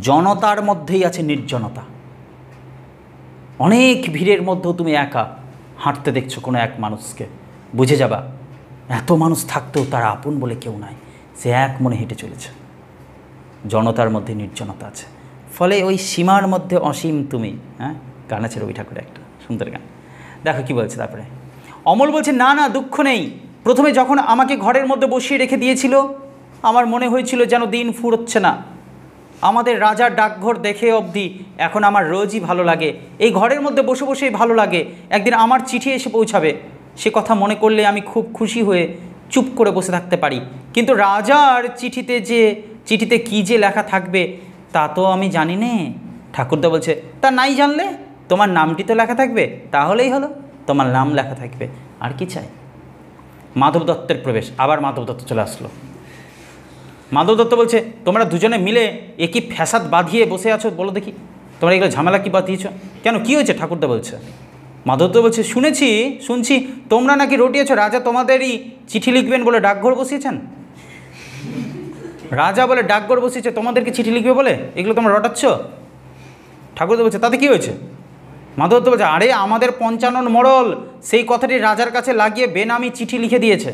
জনতার মধ্যেই আছে নির্জনতা। অনেক ভিড়ের মধ্যেও তুমি একা হাঁটতে দেখছো কোনো এক মানুষকে, বুঝে যাবা এত মানুষ থাকতেও তার আপন বলে কেউ নাই, সে এক মনে হেঁটে চলেছে। জনতার মধ্যে নির্জনতা আছে, ফলে ওই সীমার মধ্যে অসীম তুমি। হ্যাঁ, গান আছে রবি ঠাকুরের একটা সুন্দর গান, দেখো কি বলছে তারপরে। অমল বলছে, না না, দুঃখ নেই। প্রথমে যখন আমাকে ঘরের মধ্যে বসিয়ে রেখে দিয়েছিল, আমার মনে হয়েছিল যেন দিন ফুরোচ্ছে না। আমাদের রাজার ডাকঘর দেখে অবধি এখন আমার রোজই ভালো লাগে, এই ঘরের মধ্যে বসে বসেই ভালো লাগে। একদিন আমার চিঠি এসে পৌঁছাবে, সে কথা মনে করলে আমি খুব খুশি হয়ে চুপ করে বসে থাকতে পারি। কিন্তু রাজার চিঠিতে কী যে লেখা থাকবে তা তো আমি জানি নে। ঠাকুরদা বলছে, তা নাই জানলে তোমার নামটি তো লেখা থাকবে, তাহলেই হলো, তোমার নাম লেখা থাকবে, আর কি চাই? মাধব দত্তের প্রবেশ, আবার মাধব দত্ত চলে আসলো। মাধব দত্ত বলছে, তোমরা দুজনে মিলে একই ফ্যাসাদ বাঁধিয়ে বসে আছো, বলো দেখি তোমরা এগুলো ঝামেলা কি বাঁধিয়েছ? কেন, কী হয়েছে? ঠাকুরদা বলছে, মাধব দত্ত বলছে, শুনছি তোমরা নাকি রটিয়েছ রাজা তোমাদেরই চিঠি লিখবেন বলে ডাকঘর বসিয়েছেন। রাজা বলে ডাকঘর বসিয়েছে, তোমাদেরকে চিঠি লিখবে বলে, এগুলো তোমরা রটাচ্ছ? ঠাকুরদা বলছে, তাতে কী হয়েছে? মাধব দত্ত বলছে, আরে আমাদের 55 মোড়ল সেই কথাটি রাজার কাছে লাগিয়ে বেনামি চিঠি লিখে দিয়েছে,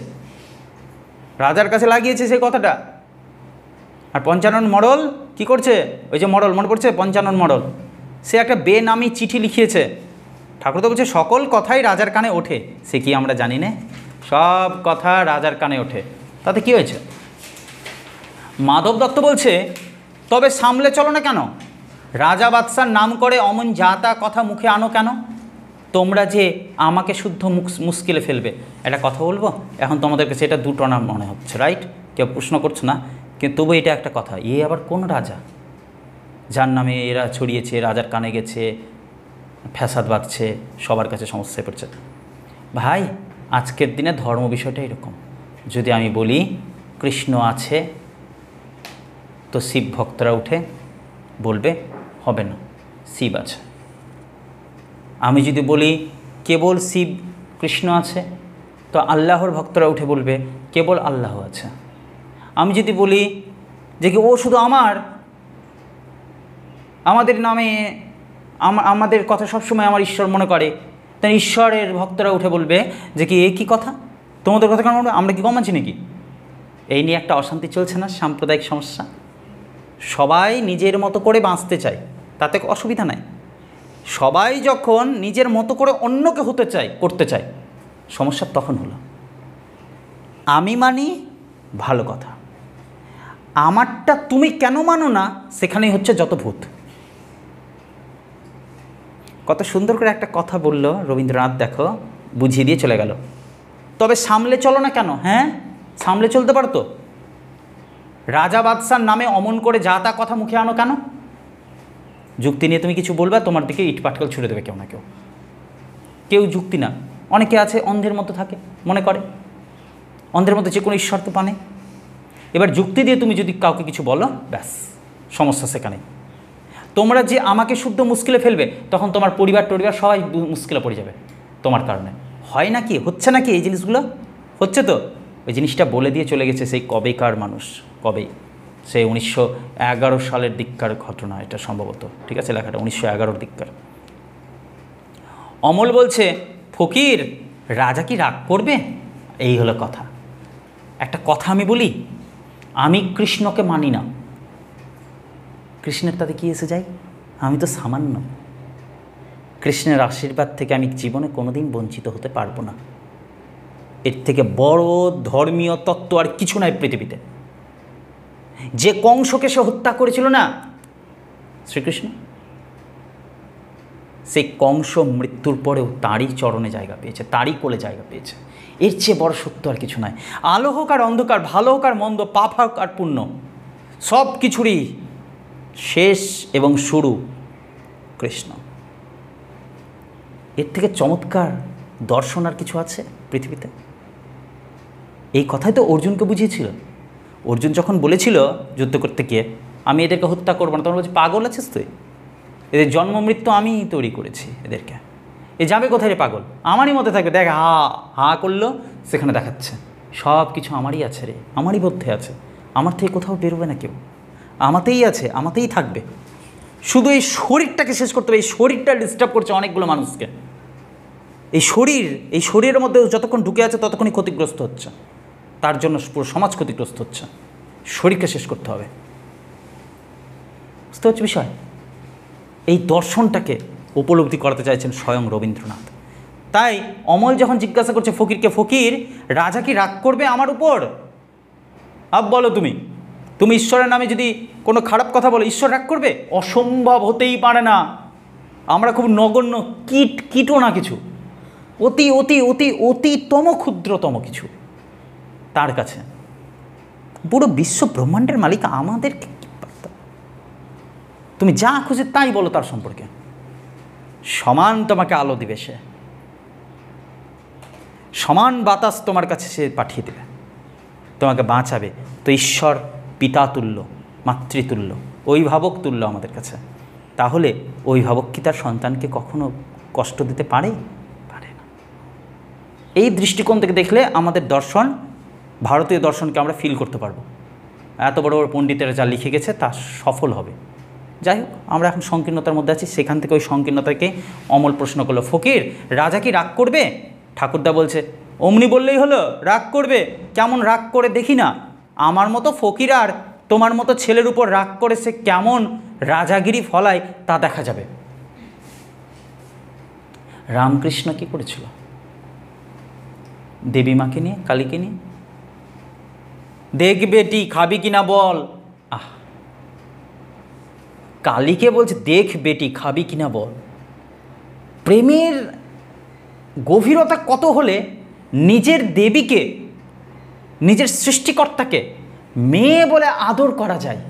রাজার কাছে লাগিয়েছে সেই কথাটা। আর পঞ্চানন মডল কি করছে? ওই যে মডল মনে পড়ছে, পঞ্চানন মডল, সে একটা বেনামি চিঠি লিখিয়েছে। ঠাকুর তো বলছে সকল কথাই রাজার কানে ওঠে, সে কি আমরা জানি না? সব কথা রাজার কানে ওঠে, তাতে কি হয়েছে? মাধব দত্ত বলছে তবে সামলে চলো না কেন? রাজা বাদশার নাম করে অমন যা তা কথা মুখে আনো কেন? তোমরা যে আমাকে শুদ্ধ মুশকিলে ফেলবে, একটা কথা বলবো, এখন তোমাদের কাছে এটা দুটনা মনে হচ্ছে, রাইট? কেউ প্রশ্ন করছো না, কিন্তু তবু এটা একটা কথা, আবার কোন রাজা যার নামে এরা ছড়িয়েছে, রাজার কানে গেছে, ফ্যাসাদ বাঁধছে, সবার কাছে সমস্যায় পড়ছে। ভাই, আজকের দিনে ধর্ম বিষয়টা এরকম। যদি আমি বলি কৃষ্ণ আছে, তো শিব ভক্তরা উঠে বলবে হবে না, শিব আছে। আমি যদি বলি কেবল শিব কৃষ্ণ আছে, তো আল্লাহর ভক্তরা উঠে বলবে কেবল আল্লাহ আছে। আমি যদি বলি যে কি ও শুধু আমাদের নামে আমাদের কথা সবসময় আমার ঈশ্বর মনে করে, তাই ঈশ্বরের ভক্তরা উঠে বলবে যে কি এ কী কথা, তোমাদের কথা কেন আমরা কি কম আছি নাকি? এই নিয়ে একটা অশান্তি চলছে না, সাম্প্রদায়িক সমস্যা। সবাই নিজের মতো করে বাঁচতে চায়, তাতে অসুবিধা নাই। সবাই যখন নিজের মতো করে অন্যকে করতে চায়, সমস্যা তখন হলো। আমি মানি, ভালো কথা, আমারটা তুমি কেন মানো না, সেখানেই হচ্ছে যত ভূত। কত সুন্দর করে একটা কথা বলল রবীন্দ্রনাথ, দেখো, বুঝিয়ে দিয়ে চলে গেল। তবে সামলে চলো না কেন? হ্যাঁ, সামলে চলতে পারতো। রাজা বাদশার নামে অমন করে যা তা কথা মুখে আনো কেন? যুক্তি নিয়ে তুমি কিছু বলবে, তোমার দিকে ইট পাটকেল ছুড়ে দেবে কেউ না কেউ। কেউ যুক্তি না, অনেকে আছে অন্ধের মতো থাকে, মনে করে অন্ধের মতো যে কোনো ঈশ্বর তো পানে। এবার যুক্তি দিয়ে তুমি যদি কাউকে কিছু বলো, ব্যাস সমস্যা সেখানে। তোমরা যে আমাকে শুদ্ধ মুশকিলে ফেলবে, তখন তোমার পরিবার সবাই মুশকিলে পড়ে যাবে তোমার কারণে। হয় নাকি, হচ্ছে নাকি এই জিনিসগুলো? হচ্ছে তো। ওই জিনিসটা বলে দিয়ে চলে গেছে সেই কবেকার মানুষ, কবেই, সেই 1911 সালের দিককার ঘটনা এটা সম্ভবত, ঠিক আছে, লেখাটা 1911 দিককার। অমল বলছে ফকির, রাজা কি রাগ করবে? এই হলো কথা। একটা কথা আমি বলি, আমি কৃষ্ণকে মানি না, কৃষ্ণের তাতে কি এসে যায়? আমি তো সামান্য। কৃষ্ণের আশীর্বাদ থেকে আমি জীবনে কোনোদিন বঞ্চিত হতে পারবো না। এর থেকে বড় ধর্মীয় তত্ত্ব আর কিছু নাই পৃথিবীতে। যে কংসকে সে হত্যা করেছিল না শ্রীকৃষ্ণ, সেই কংস মৃত্যুর পরেও তারই চরণে জায়গা পেয়েছে, তারই কোলে জায়গা পেয়েছে। এর চেয়ে বড় সত্য আর কিছু নয়। আলো হোক আর অন্ধকার, ভালো হোক আর মন্দ, পাপ হোক আর পুণ্য, সব কিছুরই শেষ এবং শুরু কৃষ্ণ। এর থেকে চমৎকার দর্শন আর কিছু আছে পৃথিবীতে? এই কথাই তো অর্জুনকে বুঝিয়েছিল। অর্জুন যখন বলেছিল যুদ্ধ করতে গিয়ে আমি এদেরকে হত্যা করবো না, তখন বলছি পাগল আছিস তুই? এদের জন্ম মৃত্যু আমি তৈরি করেছি, এদেরকে এ যাবে কোথায় রে পাগল? আমারই মধ্যে থাকবে। দেখ, হা করলো, সেখানে দেখাচ্ছে সব কিছু আমারই আছে রে, আমারই মধ্যে আছে, আমার থেকে কোথাও বেরোবে না কেউ, আমাতেই আছে, আমাতেই থাকবে। শুধু এই শরীরটাকে শেষ করতে হবে। এই শরীরটা ডিস্টার্ব করছে অনেকগুলো মানুষকে। এই শরীরের মধ্যে যতক্ষণ ঢুকে আছে ততক্ষণই ক্ষতিগ্রস্ত হচ্ছে, তার জন্য পুরো সমাজ ক্ষতিগ্রস্ত হচ্ছে। শরীরকে শেষ করতে হবে, বুঝতে হচ্ছে বিষয়। এই দর্শনটাকে উপলব্ধি করতে চাইছেন স্বয়ং রবীন্দ্রনাথ। তাই অমল যখন জিজ্ঞাসা করছে ফকিরকে, ফকির, রাজা কি রাগ করবে আমার উপর? বলো তুমি ঈশ্বরের নামে যদি কোনো খারাপ কথা বলো, ঈশ্বর রাগ করবে? অসম্ভব, হতেই পারে না। আমরা খুব নগণ্য কীটও না কিছু, অতি অতি অতি অতিতম ক্ষুদ্রতম কিছু তার কাছে। পুরো বিশ্ব ব্রহ্মাণ্ডের মালিক আমাদের। তুমি যা খুশি তাই বলো তার সম্পর্কে, সমান তোমাকে আলো দিবে সে, সমান বাতাস তোমার কাছে সে পাঠিয়ে দেবে, তোমাকে বাঁচাবে। তো ঈশ্বর পিতা তুল্য, মাতৃতুল্য, অভিভাবক তুল্য আমাদের কাছে। তাহলে অভিভাবক কি তার সন্তানকে কখনো কষ্ট দিতে পারে? পারে না। এই দৃষ্টিকোণ থেকে দেখলে আমাদের দর্শন, ভারতীয় দর্শনকে আমরা ফিল করতে পারবো। এত বড় বড় পণ্ডিতেরা যা লিখে গেছে তা সফল হবে। যাই হোক, আমরা এখন সংকীর্ণতার মধ্যে আছি। সেখান থেকে ওই সংকীর্ণতাকে অমল প্রশ্ন করলো, ফকির, রাজা কি রাগ করবে? ঠাকুরদা বলছে, অমনি বললেই হলো রাগ করবে? কেমন রাগ করে দেখি না। আমার মতো ফকির আর তোমার মতো ছেলের উপর রাগ করে সে কেমন রাজাগিরি ফলায় তা দেখা যাবে। রামকৃষ্ণ কি করেছিল? দেবী মাকে নিয়ে, কালীকে নিয়ে, দেখ বেটি খাবি কিনা বল। আহ, কালীকে বলছে দেখ বেটি খাবি কিনা বল। প্রেমের গভীরতা কত হলে নিজের দেবীকে, নিজের সৃষ্টিকর্তাকে মেয়ে বলে আদর করা যায়।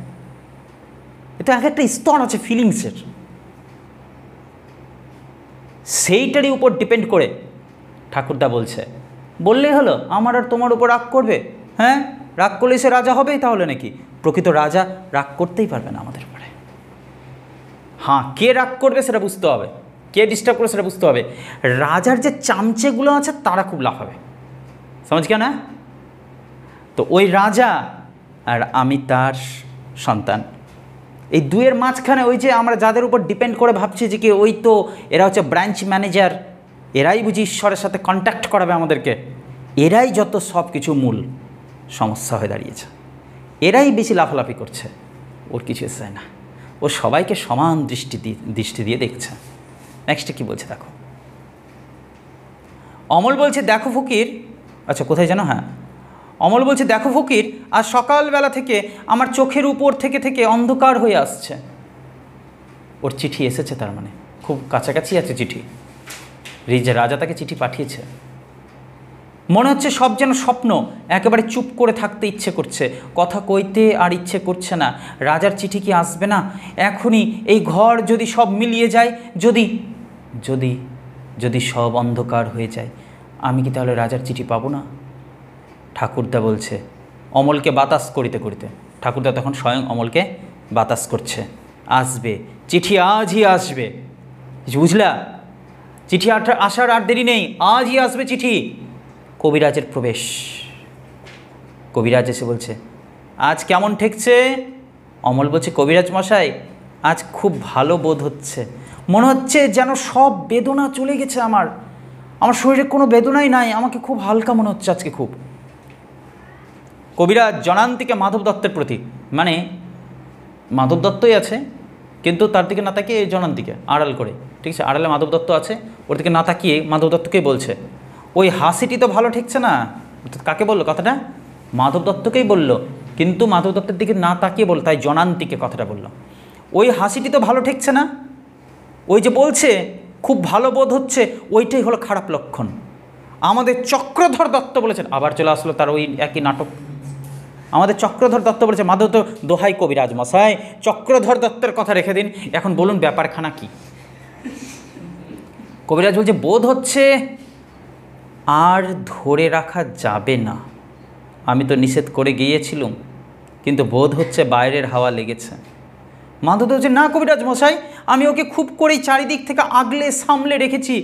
এটা এক একটা স্তর আছে ফিলিংসের, সেইটারই উপর ডিপেন্ড করে ঠাকুরদা বলছে, বললেই হলো আমার আর তোমার উপর রাগ করবে? হ্যাঁ, রাগ করলে সে রাজা হবেই তাহলে নাকি? প্রকৃত রাজা রাগ করতেই পারবে না আমাদের উপরে। হ্যাঁ, কে রাগ করবে সেটা বুঝতে হবে, কে ডিস্টার্ব করে সেটা বুঝতে হবে। রাজার যে চামচেগুলো আছে তারা খুব লাফাবে, সমাজ কেন? তো ওই রাজা আর আমি তার সন্তান, এই দুয়ের মাঝখানে ওই যে আমরা যাদের উপর ডিপেন্ড করে ভাবছি যে কি ওই তো এরা হচ্ছে ব্রাঞ্চ ম্যানেজার, এরাই বুঝি ঈশ্বরের সাথে কন্ট্যাক্ট করাবে আমাদেরকে, এরাই যত সব কিছু মূল সমস্যা হয়ে দাঁড়িয়েছে। এরাই বেশি লাফালাফি করছে, ওর কিছু চায় না, ও সবাইকে সমান দৃষ্টি দিয়ে দেখছে। নেক্সটে কি বলছে দেখো। অমল বলছে দেখো ফকির, আচ্ছা কোথায় জানো, হ্যাঁ অমল বলছে দেখো ফকির, আর সকালবেলা থেকে আমার চোখের উপর থেকে থেকে অন্ধকার হয়ে আসছে। ওর চিঠি এসেছে, তার মানে খুব কাছাকাছি আছে চিঠি, রাজা তাকে চিঠি পাঠিয়েছে। মনে হচ্ছে সব যেন স্বপ্ন, একেবারে চুপ করে থাকতে ইচ্ছে করছে, কথা কইতে আর ইচ্ছে করছে না। রাজার চিঠি কি আসবে না এখনই? এই ঘর যদি সব মিলিয়ে যায়, যদি যদি যদি সব অন্ধকার হয়ে যায়, আমি কি তাহলে রাজার চিঠি পাবো না? ঠাকুরদা বলছে অমলকে বাতাস করিতে করিতে, ঠাকুরদা তখন স্বয়ং অমলকে বাতাস করছে, আসবে চিঠি, আজই আসবে, বুঝলা? চিঠি আসার আর দেরি নেই, আজই আসবে চিঠি। কবিরাজের প্রবেশ। কবিরাজ এসে বলছে আজ কেমন ঠেকছে? অমল বলছে কবিরাজ মশাই আজ খুব ভালো বোধ হচ্ছে, মনে হচ্ছে যেন সব বেদনা চলে গেছে, আমার শরীরে কোনো বেদনাই নাই, আমাকে খুব হালকা মনে হচ্ছে আজকে খুব। কবিরাজ জনান্তিকে মাধব দত্তের প্রতি, মানে মাধব দত্তই আছে কিন্তু তার দিকে না তাকিয়ে জনান্তিকে আড়াল করে, ঠিক আছে, আড়ালে মাধব দত্ত আছে, ওর দিকে না তাকিয়ে মাধব দত্তকেই বলছে ওই হাসিটি তো ভালো ঠেকছে না। কাকে বললো কথাটা? মাধব দত্তকেই বলল, কিন্তু মাধব দত্তের দিকে না তাকিয়ে বলল, তাই জনান্তিকে কথাটা বলল। ওই হাসিটি তো ভালো ঠেকছে না, ওই যে বলছে খুব ভালো বোধ হচ্ছে, ওইটাই হলো খারাপ লক্ষণ। আমাদের চক্রধর দত্ত বলেছেন, আবার চলে আসলো তার ওই একই নাটক। আমাদের চক্রধর দত্ত বলেছে, মাধব তো দোহাই কবিরাজ মশাই চক্রধর দত্তের কথা রেখে দিন, এখন বলুন ব্যাপারখানা কি? কবিরাজ বলছে বোধ হচ্ছে আর ধরে রাখা যাবে না, আমি তো নিষেধ করে গিয়েছিলাম, কিন্তু বোধ হচ্ছে বাইরের হাওয়া লেগেছে। মাধব বলছে না কবিরাজ মশাই, আমি ওকে খুব করেই চারিদিক থেকে আগলে সামলে রেখেছি,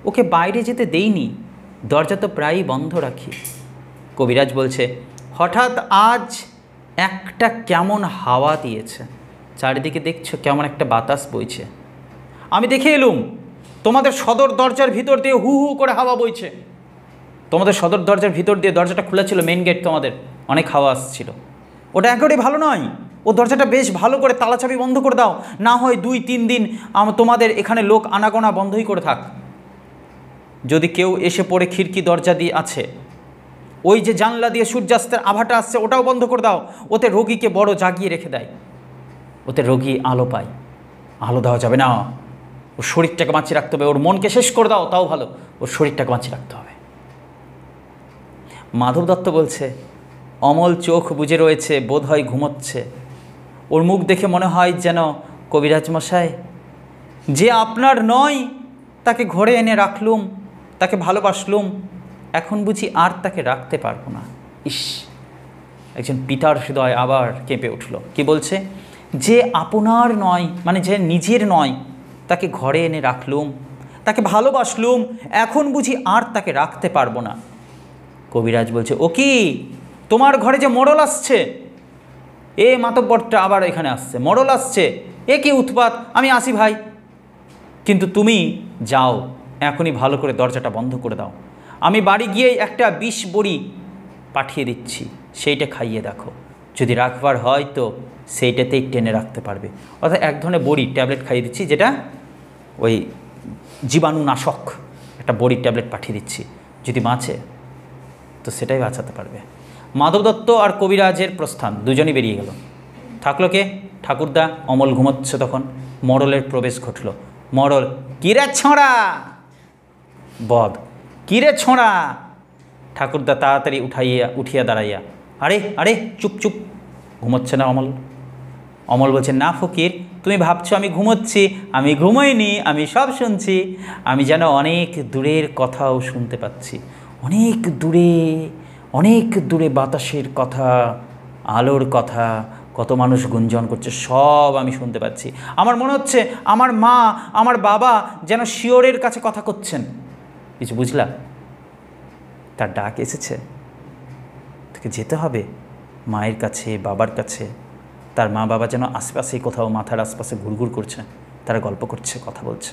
ওকে বাইরে যেতে দেইনি, দরজা তো প্রায়ই বন্ধ রাখি। কবিরাজ বলছে হঠাৎ আজ একটা কেমন হাওয়া দিয়েছে, চারিদিকে দেখছো কেমন একটা বাতাস বইছে, আমি দেখে এলুম তোমাদের সদর দরজার ভিতর দিয়ে হু হু করে হাওয়া বইছে। তোমাদের সদর দরজার ভিতর দিয়ে, দরজাটা খোলা ছিল, মেন গেট, তোমাদের অনেক হাওয়া আসছিল, ওটা একেবারেই ভালো নয়, ও দরজাটা বেশ ভালো করে তালাচাবি বন্ধ করে দাও, না হয় 2-3 দিন তোমাদের এখানে লোক আনাগোনা বন্ধই করে থাক। যদি কেউ এসে পড়ে খিড়কি দরজা দিয়ে আছে, ওই যে জানলা দিয়ে সূর্যাস্তের আভাটা আসছে ওটাও বন্ধ করে দাও, ওতে রোগীকে বড় জাগিয়ে রেখে দেয়, ওতে রোগী আলো পায়। আলো দেওয়া যাবে না, ওর শরীরটাকে বাঁচিয়ে রাখতে হবে, ওর মনকে শেষ করে দাও তাও ভালো, ওর শরীরটাকে বাঁচিয়ে রাখতে হবে। মাধব দত্ত বলছে অমল চোখ বুজে রয়েছে, বোধ হয় ঘুমোচ্ছে, ওর মুখ দেখে মনে হয় যেন কবিরাজ মশাই যে আপনার নয় তাকে ঘরে এনে রাখলুম, তাকে ভালোবাসলুম, এখন বুঝি আর তাকে রাখতে পারবো না। ইস, একজন পিতার হৃদয় আবার কেঁপে উঠল। কি বলছে? যে আপনার নয়, মানে যে নিজের নয়, তাকে ঘরে এনে রাখলুম, তাকে ভালোবাসলুম, এখন বুঝি আর তাকে রাখতে পারবো না। কবিরাজ বলছে ও কি, তোমার ঘরে যে মোড়ল আসছে, এ মাতব্বরটা আবার এখানে আসছে, মোড়ল আসছে, এ কি উৎপাত, আমি আসি ভাই, কিন্তু তুমি যাও এখনই ভালো করে দরজাটা বন্ধ করে দাও, আমি বাড়ি গিয়ে একটা 20 বড়ি পাঠিয়ে দিচ্ছি, সেইটা খাইয়ে দেখো, যদি রাখবার হয় তো সেইটাতেই টেনে রাখতে পারবে। অর্থাৎ এক ধরনের বড়ির ট্যাবলেট খাইয়ে দিচ্ছি, যেটা ওই জীবাণুনাশক, একটা বড়ির ট্যাবলেট পাঠিয়ে দিচ্ছি, যদি বাঁচে তো সেটাই বাঁচাতে পারবে। মাধব দত্ত আর কবিরাজের প্রস্থান, দুজনই বেরিয়ে গেল। থাকলো কে? ঠাকুরদা। অমল ঘুমোচ্ছে তখন। মরলের প্রবেশ ঘটল। মরল, কিরে ছোঁড়া, বদ, কিরে ছোঁড়া। ঠাকুরদা তাড়াতাড়ি উঠিয়া দাঁড়াইয়া, আরে আরে চুপ চুপ, ঘুমোচ্ছে না অমল? অমল বলছে, না ফকির, তুমি ভাবছো আমি ঘুমোচ্ছি, আমি ঘুমোইনি, আমি সব শুনছি। আমি যেন অনেক দূরের কথাও শুনতে পাচ্ছি, অনেক দূরে, অনেক দূরে বাতাসের কথা, আলোর কথা, কত মানুষ গুঞ্জন করছে, সব আমি শুনতে পাচ্ছি। আমার মনে হচ্ছে আমার মা, আমার বাবা যেন শিওরের কাছে কথা করছেন। কিছু বুঝলা? তার ডাক এসেছে, তোকে যেতে হবে মায়ের কাছে, বাবার কাছে। তার মা বাবা যেন আশপাশেই কোথাও, মাথার আশপাশে ঘুরঘুর করছে, তারা গল্প করছে, কথা বলছে।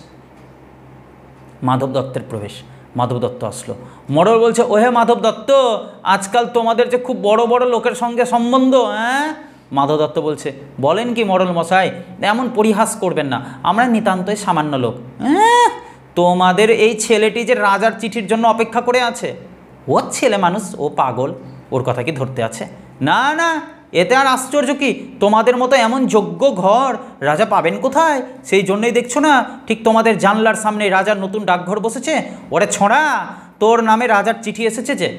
মাধব দত্তের প্রবেশ। মাধব দত্ত আসলো। মরল বলছে, ওহে মাধব দত্ত, আজকাল তোমাদের যে খুব বড় বড় লোকের সঙ্গে সম্বন্ধ। হ্যাঁ? মাধব দত্ত বলছে, বলেন কি মরল মশাই, এমন পরিহাস করবেন না, আমরা নিতান্তই সামান্য লোক। হ্যাঁ, তোমাদের এই ছেলেটি যে রাজার চিঠির জন্য অপেক্ষা করে আছে, ও ছেলে মানুষ, ও পাগল, ওর কথা কি ধরতে আছে? না না, এতে আর আশ্চর্য কি? তোমাদের মতো এমন যোগ্য ঘর রাজা পাবেন কোথায়? সেই জন্যই দেখছো না, ঠিক তোমাদের জানলার সামনে রাজার নতুন ডাকঘর বসেছে। ওরে ছোঁড়া, তোর নামে রাজার চিঠি এসেছে যে।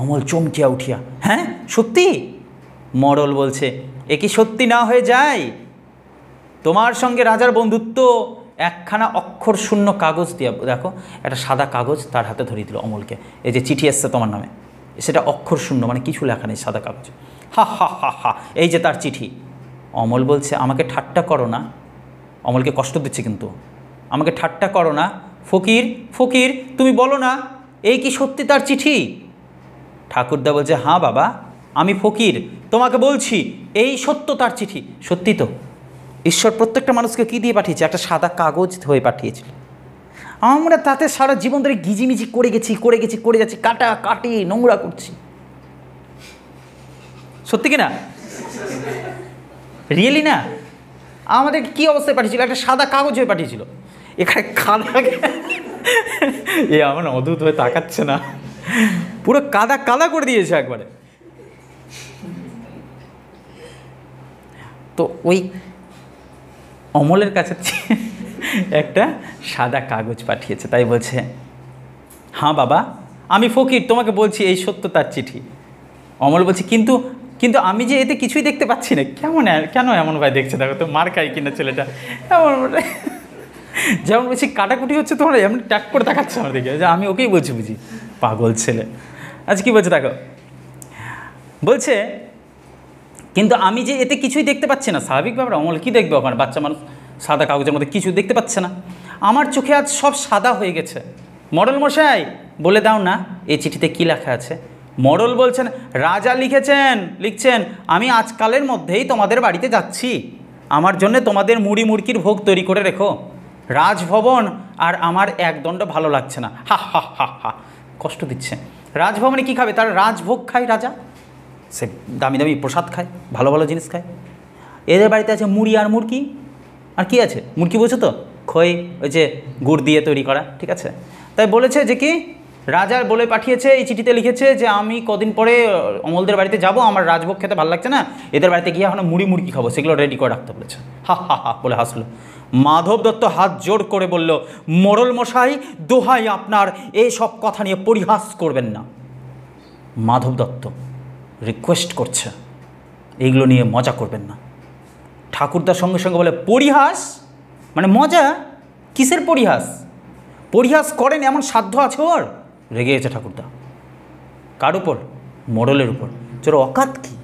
অমল চমকিয়া উঠিয়া, হ্যাঁ সত্যি? মরল বলছে, এ কি সত্যি না হয়ে যায়? তোমার সঙ্গে রাজার বন্ধুত্ব। একখানা অক্ষর শূন্য কাগজ দিয়া, দেখো একটা সাদা কাগজ তার হাতে ধরিয়ে দিল অমলকে, এই যে চিঠি এসছে তোমার নামে, সেটা অক্ষর শূন্য, মানে কিছু লেখা নেই, সাদা কাগজ। হা হা হা হা, এই যে তার চিঠি। অমল বলছে, আমাকে ঠাট্টা করো না। অমলকে কষ্ট দিচ্ছে কিন্তু, আমাকে ঠাট্টা করো না। ফকির ফকির, তুমি বলো না, এই কি সত্যি তার চিঠি? ঠাকুরদা বলছে, হ্যাঁ বাবা, আমি ফকির, তোমাকে বলছি এই সত্য তার চিঠি। সত্যি তো, ঈশ্বর প্রত্যেকটা মানুষকে কী দিয়ে পাঠিয়েছে? একটা সাদা কাগজ হয়ে পাঠিয়েছিল। আমরা তাতে সারা জীবন ধরে গিজিমিজি করে যাচ্ছি, কাটি নোংরা করছি। সত্যি কি না? রিয়েলি না? আমাদের কি অবস্থায় পাঠিয়েছিল? একটা সাদা কাগজ হয়ে পাঠিয়েছিল। এখানে কাদা, এ আমার অদ্ভুত হয়ে তাকাচ্ছে না, পুরো কাদা কাদা করে দিয়েছে একবারে। তো ওই অমলের কাছে একটা সাদা কাগজ পাঠিয়েছে, তাই বলছে, হ্যাঁ বাবা, আমি ফকির, তোমাকে বলছি এই সত্য তার চিঠি। অমল বলছে, কিন্তু কিন্তু আমি যে এতে কিছুই দেখতে পাচ্ছি না। কেন এমন ভাই দেখছে? দেখো তো মার খাই কিনা ছেলেটা, এমন যেমন বলছি কাটাকুটি হচ্ছে, তোমরা এমন ট্যাক করে দেখাচ্ছে আমার দিকে, যে আমি ওকেই বলছি বুঝি, পাগল ছেলে। আচ্ছা কী বলছে দেখো, বলছে, কিন্তু আমি যে এতে কিছুই দেখতে পাচ্ছি না। স্বাভাবিক ব্যাপার, অমল কী দেখবে ওখানে, বাচ্চা মানুষ সাদা কাগজের মধ্যে কিছু দেখতে পাচ্ছে না। আমার চোখে আজ সব সাদা হয়ে গেছে। মডেল মশাই বলে দাও না, এই চিঠিতে কী লেখা আছে? মডেল বলছেন, রাজা লিখছেন, আমি আজকালের মধ্যেই তোমাদের বাড়িতে যাচ্ছি, আমার জন্য তোমাদের মুড়ি মুড়কির ভোগ তৈরি করে রেখো। রাজভবন আর আমার একদণ্ড ভালো লাগছে না। হা হা হা হা, কষ্ট দিচ্ছে। রাজভবনে কী খাবে? তার রাজভোগ খায় রাজা, সে দামি দামি প্রসাদ খায়, ভালো ভালো জিনিস খায়। এদের বাড়িতে আছে মুড়ি আর মুড়কি। আর কি আছে? মুড়কি বোঝো তো, খই, ওই যে গুড় দিয়ে তৈরি করা, ঠিক আছে? তাই বলেছে যে কি, রাজার বলে পাঠিয়েছে, এই চিঠিতে লিখেছে যে আমি কদিন পরে অমলদের বাড়িতে যাব, আমার রাজভোগ খেতে ভালো লাগছে না, এদের বাড়িতে গিয়ে এখন মুড়ি মুড়কি খাবো, সেগুলো রেডি করে রাখতে বলেছে। হা হা হা বলে হাসলো। মাধব দত্ত হাত জোর করে বলল, মোড়ল মশাই দোহাই আপনার, এই সব কথা নিয়ে পরিহাস করবেন না। মাধব দত্ত রিকোয়েস্ট করছে, এইগুলো নিয়ে মজা করবেন না। ঠাকুরদার সঙ্গে সঙ্গে বলে, পরিহাস মানে মজা? কিসের পরিহাস? পরিহাস করেন এমন সাধ্য আছে ওর? রেগে গেছে ঠাকুরদা। কার উপর? মোড়লের উপর। চোর অকাত কি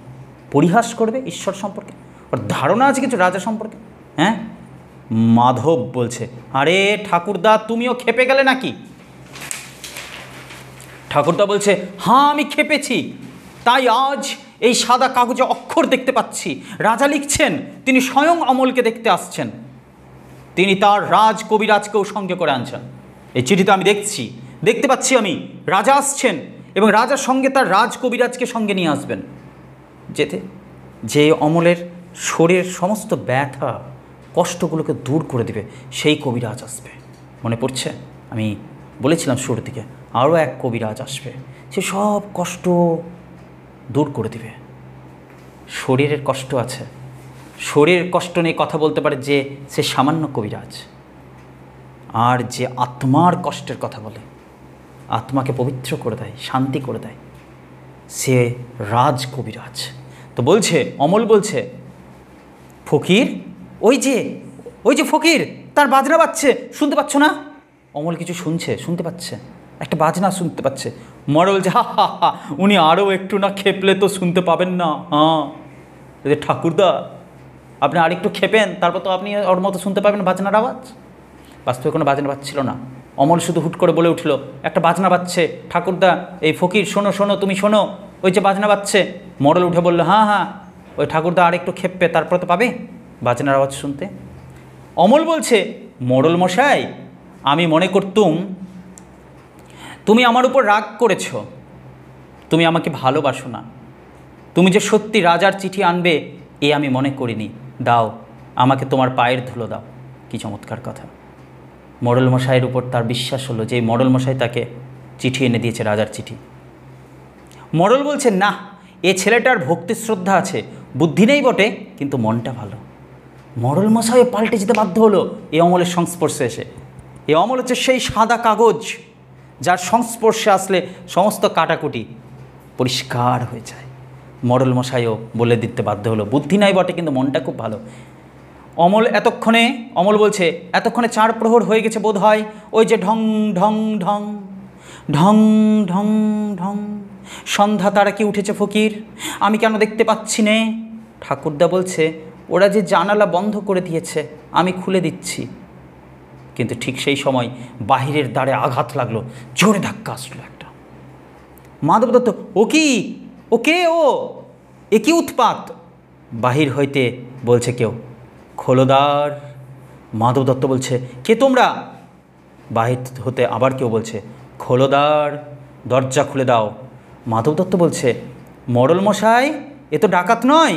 পরিহাস করবে ঈশ্বর সম্পর্কে? ওর ধারণা আছে কিছু রাজা সম্পর্কে? হ্যাঁ? মাধব বলছে, আরে ঠাকুরদা তুমিও খেপে গেলে নাকি? ঠাকুরদা বলছে, হ্যাঁ আমি খেপেছি, তাই আজ এই সাদা কাগজে অক্ষর দেখতে পাচ্ছি, রাজা লিখছেন তিনি স্বয়ং অমলকে দেখতে আসছেন, তিনি তার রাজ কবিরাজকেও সঙ্গে করে আনছেন। এই চিঠিতে আমি দেখতে পাচ্ছি আমি, রাজা আসছেন এবং রাজার সঙ্গে তার রাজ কবিরাজকে সঙ্গে নিয়ে আসবেন। যে অমলের শরীরের সমস্ত ব্যথা কষ্টগুলোকে দূর করে দিবে, সেই কবিরাজ আসবে। মনে পড়ছে আমি বলেছিলাম শুরুর দিকে, আরও এক কবিরাজ আসবে, সে সব কষ্ট দূর করে দিবে। শরীরের কষ্ট আছে, শরীরের কষ্ট নিয়ে কথা বলতে পারে যে সে সামান্য কবিরাজ। আর যে আত্মার কষ্টের কথা বলে, আত্মাকে পবিত্র করে দেয়, শান্তি করে দেয়, সে রাজ কবিরাজ। তো বলছে, অমল বলছে, ফকির ওই যে ফকির, তার বাজনা বাজছে, শুনতে পাচ্ছ না? অমল কিছু শুনতে পাচ্ছে, একটা বাজনা শুনতে পাচ্ছে। মরল বলছে, হা হা হা, উনি আরও একটু না খেপলে তো শুনতে পাবেন না। হ্যাঁ ঠাকুরদা, আপনি আরেকটু খেপেন, তারপর তো আপনি ওর মতো শুনতে পাবেন বাজনার আওয়াজ। বাস্তবে কোনো বাজনা বাজছিল না। অমল শুধু হুট করে বলে উঠল, একটা বাজনা বাজছে ঠাকুরদা, এই ফকির শোনো শোনো, তুমি শোনো, ওই যে বাজনা বাজছে। মডেল উঠে বলল, হ্যাঁ হ্যাঁ, ওই ঠাকুরদা আরেকটু খেপবে, তারপর তো পাবে বাজনার আওয়াজ শুনতে। অমল বলছে, মোড়ল মশাই, আমি মনে করতুম তুমি আমার উপর রাগ করেছ, তুমি আমাকে ভালোবাসো না, তুমি যে সত্যি রাজার চিঠি আনবে এ আমি মনে করিনি, দাও আমাকে তোমার পায়ের ধুলো দাও। কি চমৎকার কথা! মোড়ল মশাইয়ের উপর তার বিশ্বাস হলো যে মোড়ল মশাই তাকে চিঠি এনে দিয়েছে, রাজার চিঠি। মোড়ল বলছে, না, এ ছেলেটার ভক্তি শ্রদ্ধা আছে, বুদ্ধি নেই বটে, কিন্তু মনটা ভালো। মোড়ল মশাইও পাল্টে যেতে বাধ্য হলো এ অমলের সংস্পর্শে এসে। এ অমল হচ্ছে সেই সাদা কাগজ যার সংস্পর্শে আসলে সমস্ত কাটাকুটি পরিষ্কার হয়ে যায়। মোড়ল মশাইও বলে দিতে বাধ্য হলো, বুদ্ধি নাই বটে, কিন্তু মনটা খুব ভালো। অমল বলছে, এতক্ষণে 4 প্রহর হয়ে গেছে বোধ হয়। ওই যে ঢং ঢং ঢং ঢং ঢং ঢং, সন্ধ্যা তারা কি উঠেছে ফকির, আমি কেন দেখতে পাচ্ছি নে? ঠাকুরদা বলছে, ওরা যে জানালা বন্ধ করে দিয়েছে, আমি খুলে দিচ্ছি। কিন্তু ঠিক সেই সময় বাহিরের দ্বারে আঘাত লাগলো, জোরে ধাক্কা আসলো একটা। মাধব দত্ত, ও কি, ও কে, ও এ কি উৎপাত? বাহির হইতে বলছে কেউ, খোলদার। মাধব দত্ত বলছে, কে তোমরা? বাহির হতে আবার কেউ বলছে, খোলদার, দরজা খুলে দাও। মাধব দত্ত বলছে, মোড়ল মশাই, এ তো ডাকাত নয়।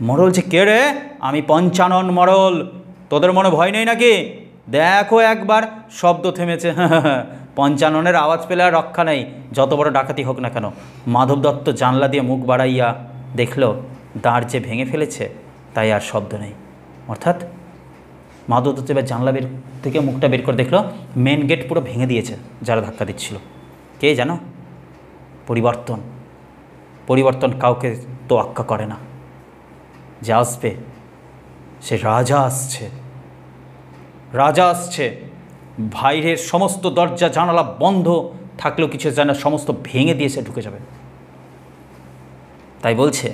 মোড়ল যে, কে রে? আমি পঞ্চানন মোড়ল, তোদের মনে ভয় নেই নাকি? দেখো একবার, শব্দ থেমেছে। পঞ্চাননের আওয়াজ পেলে আর রক্ষা নেই, যত বড় ডাকাতি হোক না কেন। মাধব দত্ত জানলা দিয়ে মুখ বাড়াইয়া দেখল দাঁড় যে ভেঙে ফেলেছে, তাই আর শব্দ নেই। অর্থাৎ মাধব দত্ত এবার জানলা থেকে মুখটা বের করে দেখলো মেন গেট পুরো ভেঙে দিয়েছে যারা ধাক্কা দিচ্ছিল। কে জানো? পরিবর্তন কাউকে তোয়াক্কা করে না। যে আসবে সে রাজা আসছে। বাইরের সমস্ত দরজা জানালা বন্ধ থাকলেও কিছু জানা সমস্ত ভেঙে দিয়ে সে ঢুকে যাবে। তাই বলছে,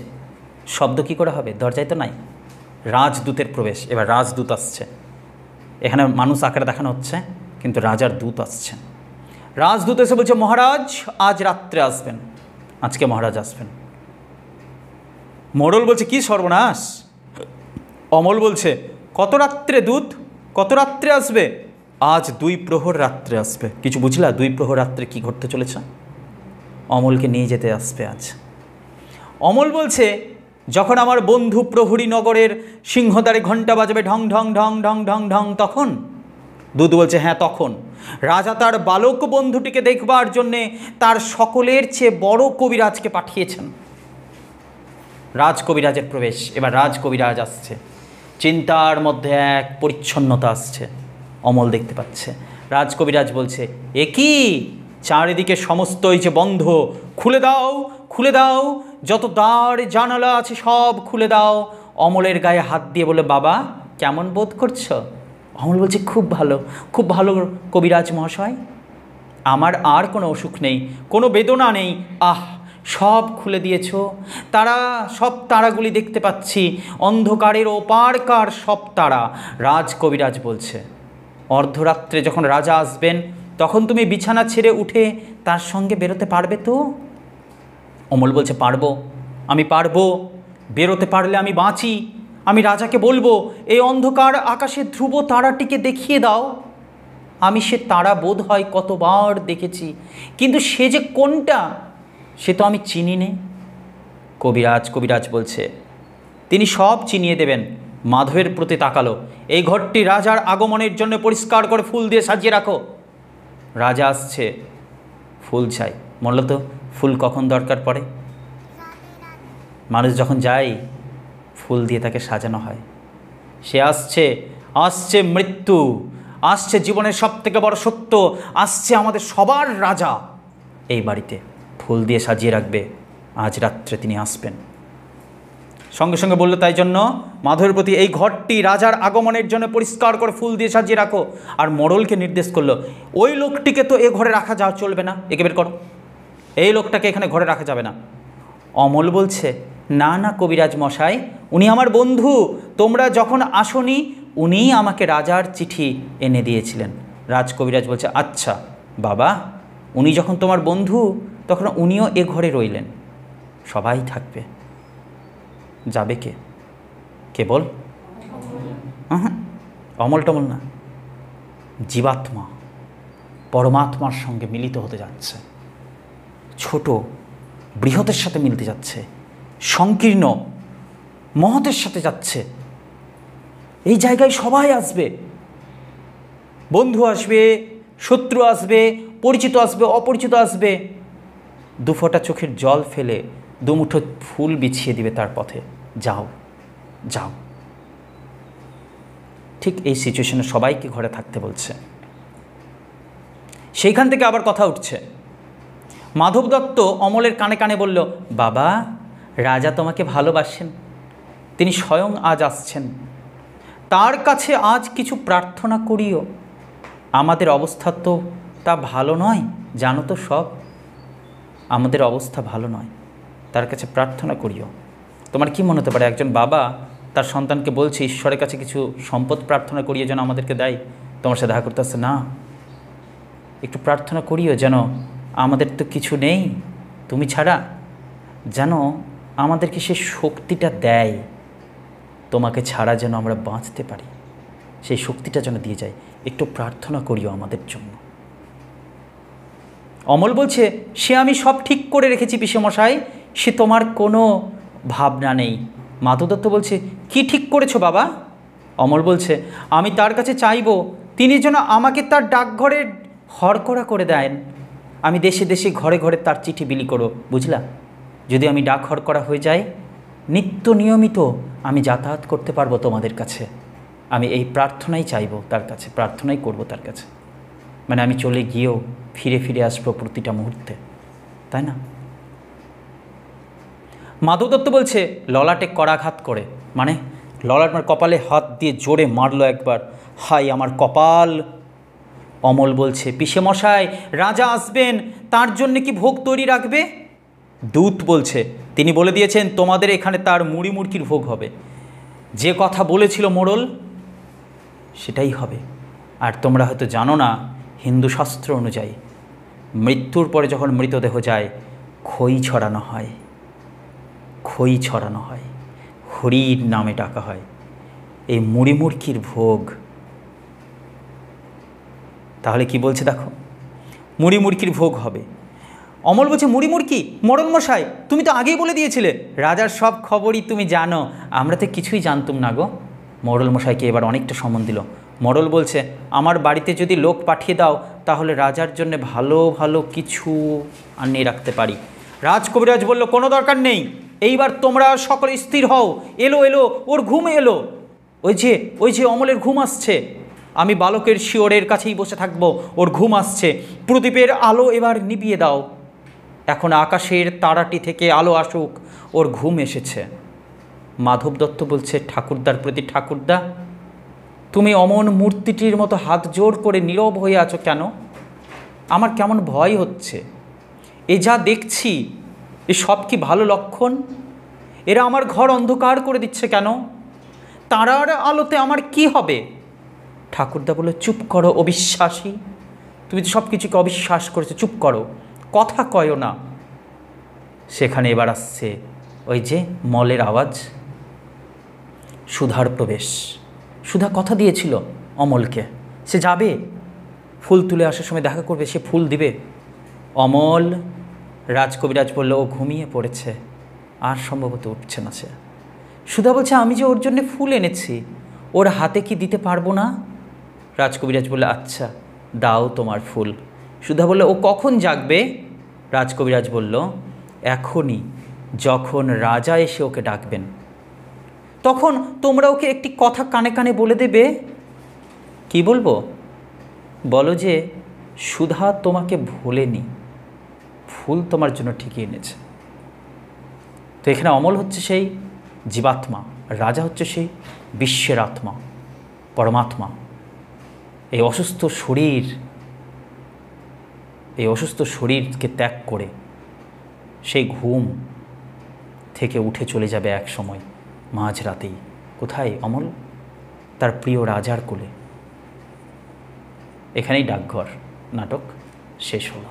শব্দ কি করে হবে? দরজায় তো নাই। রাজদূতের প্রবেশ। এবার রাজদূত আসছে। এখানে মানুষ আকারে দেখানো হচ্ছে, কিন্তু রাজার দূত আসছে। রাজদূত এসে বলছে, মহারাজ আজ রাত্রে আসবেন, আজকে মহারাজ আসবেন। মোড়ল বলছে, কি সর্বনাশ! অমল বলছে, কত রাত্রে দূত, কত রাত্রে আসবে? আজ 2 প্রহর রাত্রে আসবে। কিছু বুঝলা 2 প্রহর রাত্রে কি ঘটতে চলেছে? অমলকে নিয়ে যেতে আসবে আজ। অমল বলছে, যখন আমার বন্ধু প্রহরী নগরের সিংহদ্বারে ঘণ্টা বাজাবে ঢং ঢং ঢং ঢং ঢং ঢং, তখন? দূত বলছে, হ্যাঁ তখন। রাজা তার বালক বন্ধুটিকে দেখবার জন্যে তার সকলের চেয়ে বড় কবিরাজকে পাঠিয়েছেন। রাজকবিরাজের প্রবেশ। এবার রাজকবিরাজ আসছে। চিন্তার মধ্যে এক পরিচ্ছন্নতা আসছে, অমল দেখতে পাচ্ছে। রাজকবিরাজ বলছে, এ কি, চারিদিকে সমস্ত এই যে বন্ধ, খুলে দাও, খুলে দাও, যত দ্বার জানালা আছে সব খুলে দাও। অমলের গায়ে হাত দিয়ে বলে, বাবা কেমন বোধ করছো? অমল বলছে, খুব ভালো, খুব ভালো কবিরাজ মহাশয়, আমার আর কোনো অসুখ নেই, কোনো বেদনা নেই। আহ, সব খুলে দিয়েছ, সব তারাগুলি দেখতে পাচ্ছি, অন্ধকারের ওপারকার সব তারা। রাজকবিরাজ বলছে, অর্ধরাত্রে যখন রাজা আসবেন তখন তুমি বিছানা ছেড়ে উঠে তার সঙ্গে বেরোতে পারবে তো? অমল বলছে, পারবো, আমি পারবো, বেরোতে পারলে আমি বাঁচি। আমি রাজাকে বলবো, এই অন্ধকার আকাশে ধ্রুব তারাটিকে দেখিয়ে দাও। আমি সে তারা বোধ হয় কতবার দেখেছি, কিন্তু সে যে কোনটা সে তো আমি চিনি নে। কবিরাজ বলছে, তিনি সব চিনিয়ে দেবেন। মাধবের প্রতি তাকালো। এই ঘরটি রাজার আগমনের জন্য পরিষ্কার করে ফুল দিয়ে সাজিয়ে রাখো। রাজা আসছে, ফুল চাই। মূলত ফুল কখন দরকার পড়ে? মানুষ যখন যায়, ফুল দিয়ে তাকে সাজানো হয়। সে আসছে, আসছে মৃত্যু, আসছে জীবনের সবথেকে বড় সত্য, আসছে আমাদের সবার রাজা। এই বাড়িতে ফুল দিয়ে সাজিয়ে রাখবে, আজ রাত্রে তিনি আসবেন। সঙ্গে সঙ্গে বলল, তাই জন্য মাধবের প্রতি, এই ঘরটি রাজার আগমনের জন্য পরিষ্কার করে ফুল দিয়ে সাজিয়ে রাখো। আর মোড়লকে নির্দেশ করলো, ওই লোকটিকে তো এ ঘরে রাখা চলবে না, একে বের করো, এই লোকটাকে এখানে ঘরে রাখা যাবে না। অমল বলছে, না না কবিরাজ মশাই, উনি আমার বন্ধু, তোমরা যখন আসনি উনিই আমাকে রাজার চিঠি এনে দিয়েছিলেন। রাজ কবিরাজ বলছে, আচ্ছা বাবা, উনি যখন তোমার বন্ধু তখন উনিও এ ঘরে রইলেন, সবাই থাকবে। যাবে কে? কেবল অমল টমল না, জীবাত্মা পরমাত্মার সঙ্গে মিলিত হতে যাচ্ছে, ছোট বৃহতের সাথে মিলতে যাচ্ছে, সংকীর্ণ মহতের সাথে যাচ্ছে। এই জায়গায় সবাই আসবে, বন্ধু আসবে, শত্রু আসবে, পরিচিত আসবে, অপরিচিত আসবে। দুফোঁটা চোখের জল ফেলে দুমুঠো ফুল বিছিয়ে দিবে তার পথে, যাও যাও। ঠিক এই সিচুয়েশনে সবাইকে ঘরে থাকতে বলছে। সেইখান থেকে আবার কথা উঠছে। মাধব দত্ত অমলের কানে কানে বলল, বাবা, রাজা তোমাকে ভালোবাসেন, তিনি স্বয়ং আজ আসছেন, তার কাছে আজ কিছু প্রার্থনা করিও। আমাদের অবস্থা তো তা ভালো নয়, জানো তো সব, আমাদের অবস্থা ভালো নয়, তার কাছে প্রার্থনা করিও। তোমার কি মনে হতে পারে একজন বাবা তার সন্তানকে বলছে ঈশ্বরের কাছে কিছু সম্পদ প্রার্থনা করিয়ে যেন আমাদেরকে দেয়, তোমার সাথে দেখা করতে আসছে? না, একটু প্রার্থনা করিও যেন আমাদের তো কিছু নেই তুমি ছাড়া, যেন আমাদেরকে সে শক্তিটা দেয়, তোমাকে ছাড়া যেন আমরা বাঁচতে পারি, সেই শক্তিটা যেন দিয়ে যায়, একটু প্রার্থনা করিও আমাদের জন্য। অমল বলছে, সে আমি সব ঠিক করে রেখেছি পিসেমশাই, সে তোমার কোনো ভাবনা নেই। মাধব দত্ত বলছে, কি ঠিক করেছো বাবা? অমল বলছে, আমি তার কাছে চাইব তিনি যেন আমাকে তার ডাকঘরে হরকরা করে দেন, আমি দেশে দেশে ঘরে ঘরে তার চিঠি বিলি করো, বুঝলা? যদি আমি ডাক হরকরা হয়ে যাই, নিত্য নিয়মিত আমি যাতায়াত করতে পারবো তোমাদের কাছে। আমি এই প্রার্থনাই চাইব তার কাছে, প্রার্থনাই করব তার কাছে, মানে আমি চলে গিয়েও ফিরে ফিরে আসবো প্রতিটা মুহূর্তে, তাই না? মাধব দত্ত বলছে, ললাটে করাঘাত করে, মানে ললাট মানে কপালে হাত দিয়ে জোরে মারলো একবার, হাই আমার কপাল। অমল বলছে, পিসেমশাই, রাজা আসবেন, তার জন্য কি ভোগ তৈরি রাখবে? দূত বলছে, তিনি বলে দিয়েছেন তোমাদের এখানে তার মুড়ি মুড়কির ভোগ হবে, যে কথা বলেছিল মোড়ল সেটাই হবে। আর তোমরা হয়তো জানো না, হিন্দু শাস্ত্র অনুযায়ী মৃত্যুর পরে যখন মৃতদেহ যায়, খই ছড়ানো হয়, খই ছড়ানো হয়, হরির নামে ডাকা হয়, এই মুড়ি মুড়কির ভোগ। তাহলে কি বলছে দেখো, মুড়ি মুড়কির ভোগ হবে। অমল বলছে, মুড়ি মুড়কি? মোড়ল মশাই, তুমি তো আগেই বলে দিয়েছিলে, রাজার সব খবরই তুমি জানো, আমরা তো কিছুই জানতুম না গো। মোড়ল মশাইকে এবার অনেকটা সম্মান দিল। মোড়ল বলছে, আমার বাড়িতে যদি লোক পাঠিয়ে দাও তাহলে রাজার জন্য ভালো ভালো কিছু আনিয়ে রাখতে পারি। রাজ কবিরাজ বলল, কোনো দরকার নেই, এইবার তোমরা সকলে স্থির হও। এলো এলো, ওর ঘুম এলো, ওই যে অমলের ঘুম আসছে, আমি বালকের শিওরের কাছেই বসে থাকবো, ওর ঘুম আসছে, প্রদীপের আলো এবার নিভিয়ে দাও, এখন আকাশের তারাটি থেকে আলো আসুক, ওর ঘুম এসেছে। মাধব দত্ত বলছে, ঠাকুরদার প্রতি, ঠাকুরদা তুমি অমন মূর্তিটির মতো হাত জোর করে নীরব হয়ে আছো কেন? আমার কেমন ভয় হচ্ছে, এ যা দেখছি এ সব কি ভালো লক্ষণ? এরা আমার ঘর অন্ধকার করে দিচ্ছে কেন? তারার আলোতে আমার কি হবে? ঠাকুরদা বলে, চুপ করো অবিশ্বাসী, তুমি তো সব কিছুকে অবিশ্বাস করেছো, চুপ করো, কথা কয়ও না। সেখানে এবার আসছে ওই যে মলের আওয়াজ, সুধার প্রবেশ। সুধা কথা দিয়েছিল অমলকে, সে যাবে, ফুল তুলে আসার সময় দেখা করবে, সে ফুল দিবে। অমল, রাজকবিরাজ বলল, ও ঘুমিয়ে পড়েছে, আর সম্ভবত উঠছে না সে। সুধা বলছে, আমি যে ওর জন্য ফুল এনেছি, ওর হাতে কি দিতে পারবো না? রাজকবিরাজ বললে, আচ্ছা দাও তোমার ফুল। সুধা বলল, ও কখন জাগবে? রাজকবিরাজ বলল, এখনই, যখন রাজা এসে ওকে ডাকবেন তখন তোমরা ওকে একটি কথা কানে কানে বলে দেবে। কি বলবো? বলো যে সুধা তোমাকে ভোলেনি, ফুল তোমার জন্য ঠিকই এনেছে। তো এখানে অমল হচ্ছে সেই জীবাত্মা, রাজা হচ্ছে সেই বিশ্বের আত্মা, পরমাত্মা। এই অসুস্থ শরীরকে ত্যাগ করে সেই ঘুম থেকে উঠে চলে যাবে এক সময় মাঝরাতেই। কোথায় অমল? তার প্রিয় রাজার কোলে। এখানেই ডাকঘর নাটক শেষ হলো।